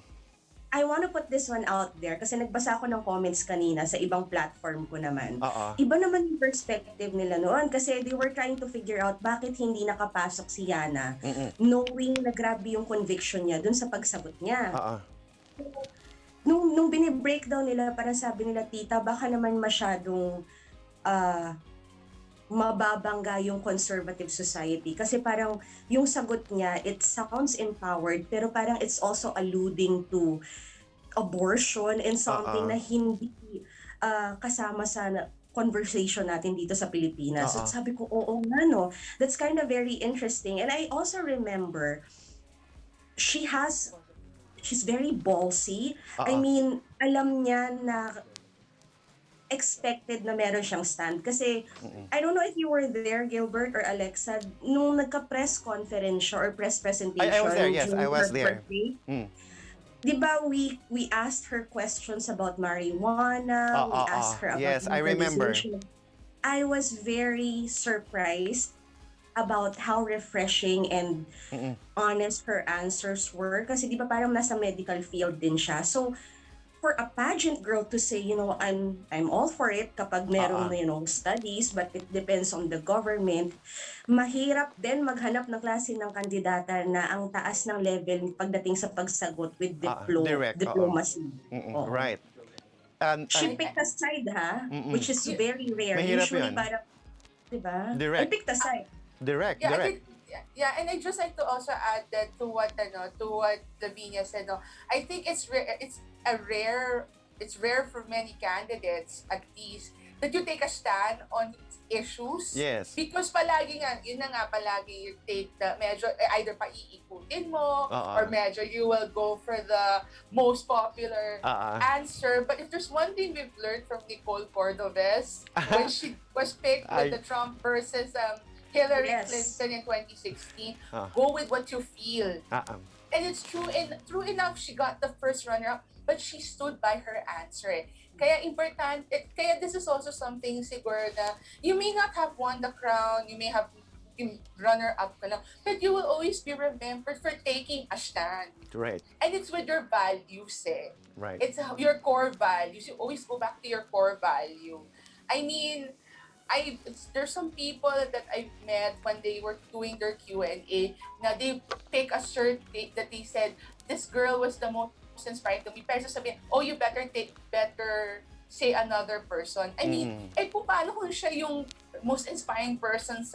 I want to put this one out there kasi nagbasa ako ng comments kanina sa ibang platform ko naman. Iba naman yung perspective nila noon kasi they were trying to figure out bakit hindi nakapasok si Yana knowing na grabe yung conviction niya dun sa pagsagot niya. Nung binibreakdown nila, parang sabi nila, Tita, baka naman masyadong mababangga yung conservative society. Kasi parang yung sagot niya, it sounds empowered, pero parang it's also alluding to abortion and something na hindi kasama sa conversation natin dito sa Pilipinas. So sabi ko, oo nga no. That's kind of very interesting. And I also remember, she's very ballsy. I mean, alam niya na expected na meron siyang stand. Kasi, I don't know if you were there, Gilbert or Alexa, nung nagka-press conference siya or press presentation I was there, yes, I during was her there. birthday. Mm. Di ba we asked her questions about marijuana, we asked her about Yes, I remember. legalization. I was very surprised about how refreshing and honest her answers were. Kasi di ba parang nasa medical field din siya. So, for a pageant girl to say, I'm all for it kapag merong, studies, but it depends on the government, mahirap din maghanap ng klase ng kandidata na ang taas ng level pagdating sa pagsagot with Direct, diplomacy. Oo. Right. She picked a side, which is very rare. Mahirap Usually yun. parang, diba? Direct. I picked a side. Direct. And I just like to also add that to what Lavinia said. No, I think it's rare for many candidates at least that you take a stand on issues. Yes. Because palagi you take the medyo either paiikutin mo or medyo you will go for the most popular answer. But if there's one thing we've learned from Nicole Cordovez when she was picked with the Trump versus Hillary Clinton in 2016, go with what you feel. And it's true, and true enough, she got the first runner-up, but she stood by her answer. Kaya kaya this is also something siguro na you may not have won the crown, you may have yung runner-up ka lang, but you will always be remembered for taking a stand. Right. And it's with your values, Right. It's your core values. You always go back to your core value. I mean, there's some people that I've met when they were doing their Q&A. Now they take a shirt that they said this girl was the most inspiring to me. Pero sabihin, you better say another person. I mean, kung paano kung siya yung most inspiring person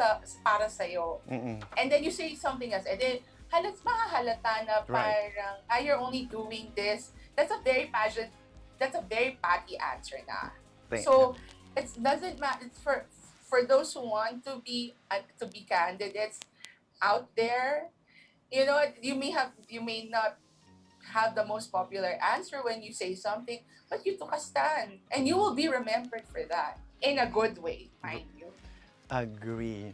para sa'yo? And then you say something else. And then mahahalata na parang, you're only doing this. That's a very patty answer na. So, it doesn't matter. It's for those who want to be candidates out there. You know, you may not have the most popular answer when you say something, but you took a stand, and you will be remembered for that in a good way, mind you. Agree.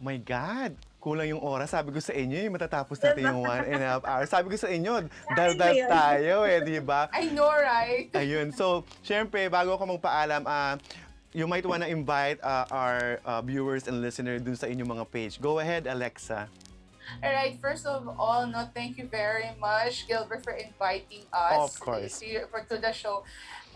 My God, kulang yung oras. Sabi ko sa inyo, matatapos natin yung 1.5 hours. Sabi ko sa inyo, dal-dal tayo di ba? I know, right? Ayun. So, syempre, bago ako magpaalam, you might wanna invite our viewers and listeners dun sa inyong mga page. Go ahead, Alexa. Alright, first of all, thank you very much, Gilbert, for inviting us Of course. to the show.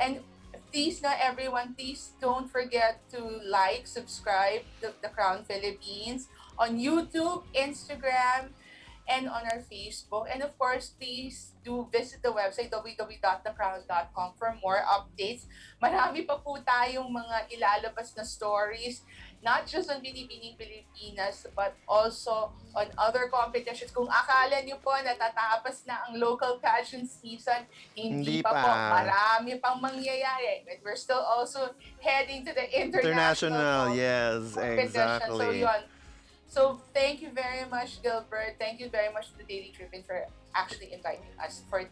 And please, everyone, please don't forget to subscribe to the Qrown Philippines on YouTube, Instagram, and on our Facebook. And of course, please do visit the website www.theqrown.com for more updates. Marami pa po tayong mga ilalabas na stories, not just on Binibining Pilipinas, but also on other competitions. Kung akala niyo po natatapos na ang local pageant season, hindi pa po. Marami pang mangyayari. But we're still also heading to the international yes, exactly. So yun. So thank you very much, Gilbert. Thank you very much to the Daily Tribune for actually inviting us for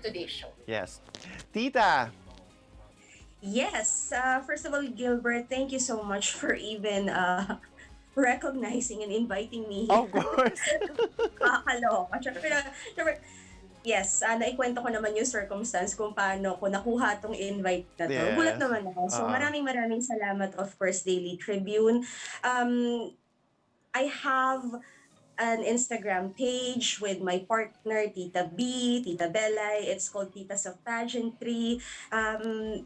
today's show. Yes. Tita. Yes. First of all, Gilbert, thank you so much for even recognizing and inviting me. Of course. Kakaloka. Yes, naikwento ko naman yung circumstance kung paano ko nakuha tong invite na to. Yes. Gulat naman ako. So maraming salamat, of course, Daily Tribune. I have an Instagram page with my partner, Tita B, Tita Bella. It's called Titas of Pageantry.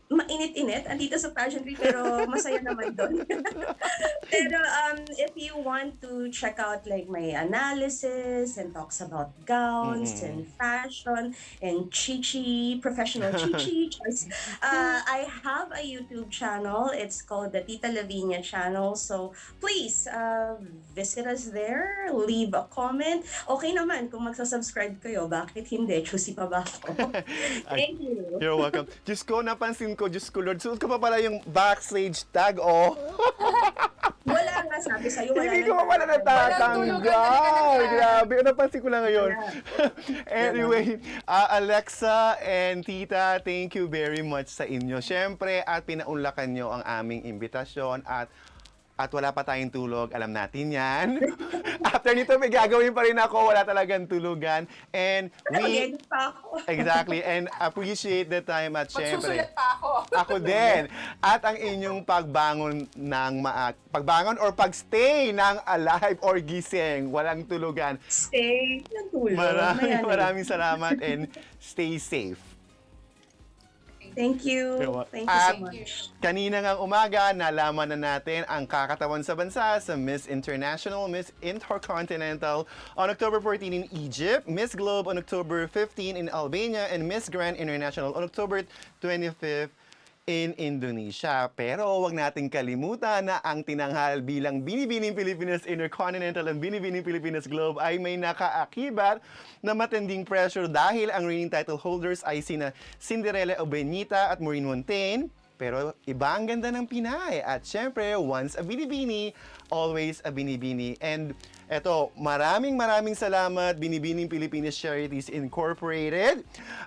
Mainit-init ang Titas of Pageantry, pero masaya naman doon. Pero if you want to check out like my analysis and talks about gowns and fashion and professional chichi, I have a YouTube channel. It's called the Tita Lavinia channel. So please visit us there. Leave a comment. Okay naman kung magsasubscribe kayo. Bakit hindi? Choosy pa ba ako? Thank you. You're welcome. Diyos ko, napansin ko, Diyos ko, Lord. Suot ka pa pala yung backstage tag, oh. Wala nga sabi sa'yo, wala Hindi ko pa pala Walang tulugan natatanggal. talaga. Grabe, napansin ko lang ngayon. Wala. Anyway, Alexa and Tita, thank you very much sa inyo. Siyempre, at pinaunlakan nyo ang aming imbitasyon at wala pa tayong tulog, alam natin yan. After nito, may gagawin pa rin ako, wala talagang tulugan. And we... Mag-edit pa ako. Exactly, and appreciate the time at syempre... Magsusulat pa ako. Ako din. At ang inyong pagbangon or pagstay ng alive or gising, walang tulugan. Stay ng tulog. Mayan. Maraming salamat and stay safe. Thank you. Thank you At so much. kanina ngang umaga, nalaman na natin ang kakatawan sa bansa sa Miss International, Miss Intercontinental on October 14 in Egypt, Miss Globe on October 15 in Albania, and Miss Grand International on October 25 in Indonesia. Pero wag nating kalimutan na ang tinanghal bilang Binibining Pilipinas Intercontinental and Binibining Pilipinas Globe ay may nakaakibat na matinding pressure dahil ang reigning title holders ay sina Cinderella Obenita at Maureen Montaigne. Pero iba ang ganda ng Pinay. At syempre, once a Binibini, always a Binibini. And eto, maraming salamat Binibining Pilipinas Charities Incorporated,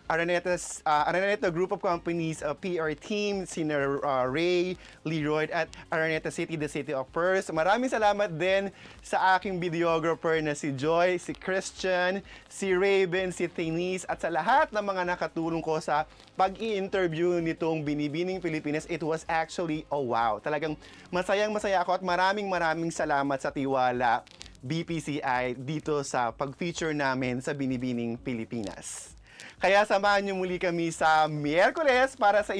Araneta Group of Companies, PR team, sina Ray, Leroy, at Araneta City, the City of Pearls. Maraming salamat din sa aking videographer na si Joy, si Christian, si Raven, si Denise, at sa lahat ng mga nakatulong ko sa pag-i-interview nitong Binibining Pilipinas. It was actually, oh wow, talagang masayang-masaya ako at maraming salamat sa tiwala BPCI dito sa pag-feature namin sa Binibining Pilipinas. Kaya samahan niyo muli kami sa Miyerkules para sa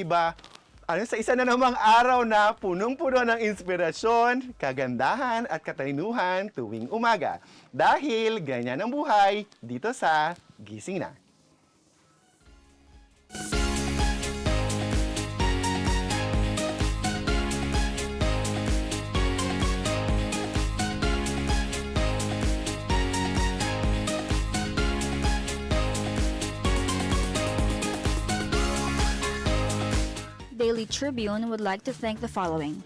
sa isa na namang araw na punong-puno ng inspirasyon, kagandahan at katalinuhan tuwing umaga. Dahil ganyan ang buhay dito sa Gising Na. Daily Tribune would like to thank the following: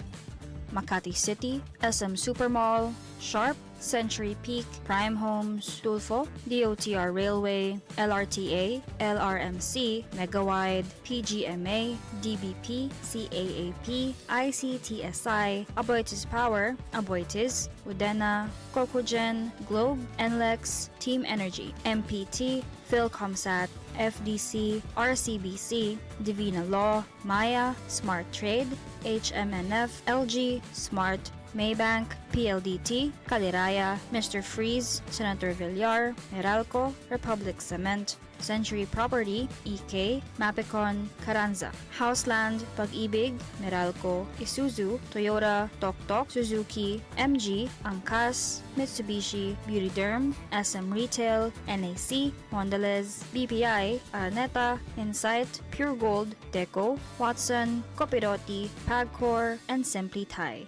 Makati City, SM Supermall, Sharp, Century Peak, Prime Homes, Tulfo, DOTR Railway, LRTA, LRMC, Megawide, PGMA, DBP, CAAP, ICTSI, Aboitiz Power, Aboitiz, Udena, Cocogen, Globe, NLEX, Team Energy, MPT, Philcomsat, FDC, RCBC, Divina Law, Maya, Smart Trade, HMNF, LG, Smart, Maybank, PLDT, Caliraya, Mr. Freeze, Senator Villar, Meralco, Republic Cement, Century Property, EK, Mapicon, Carranza, Houseland, Pag-ibig, Meralco, Isuzu, Toyota, Tok, Suzuki, MG, Angkas, Mitsubishi, Beautyderm, SM Retail, NAC, Mondelez, BPI, Araneta, Insight, Pure Gold, Deco, Watson, Copiroti, Pagcor, and Simply Thai.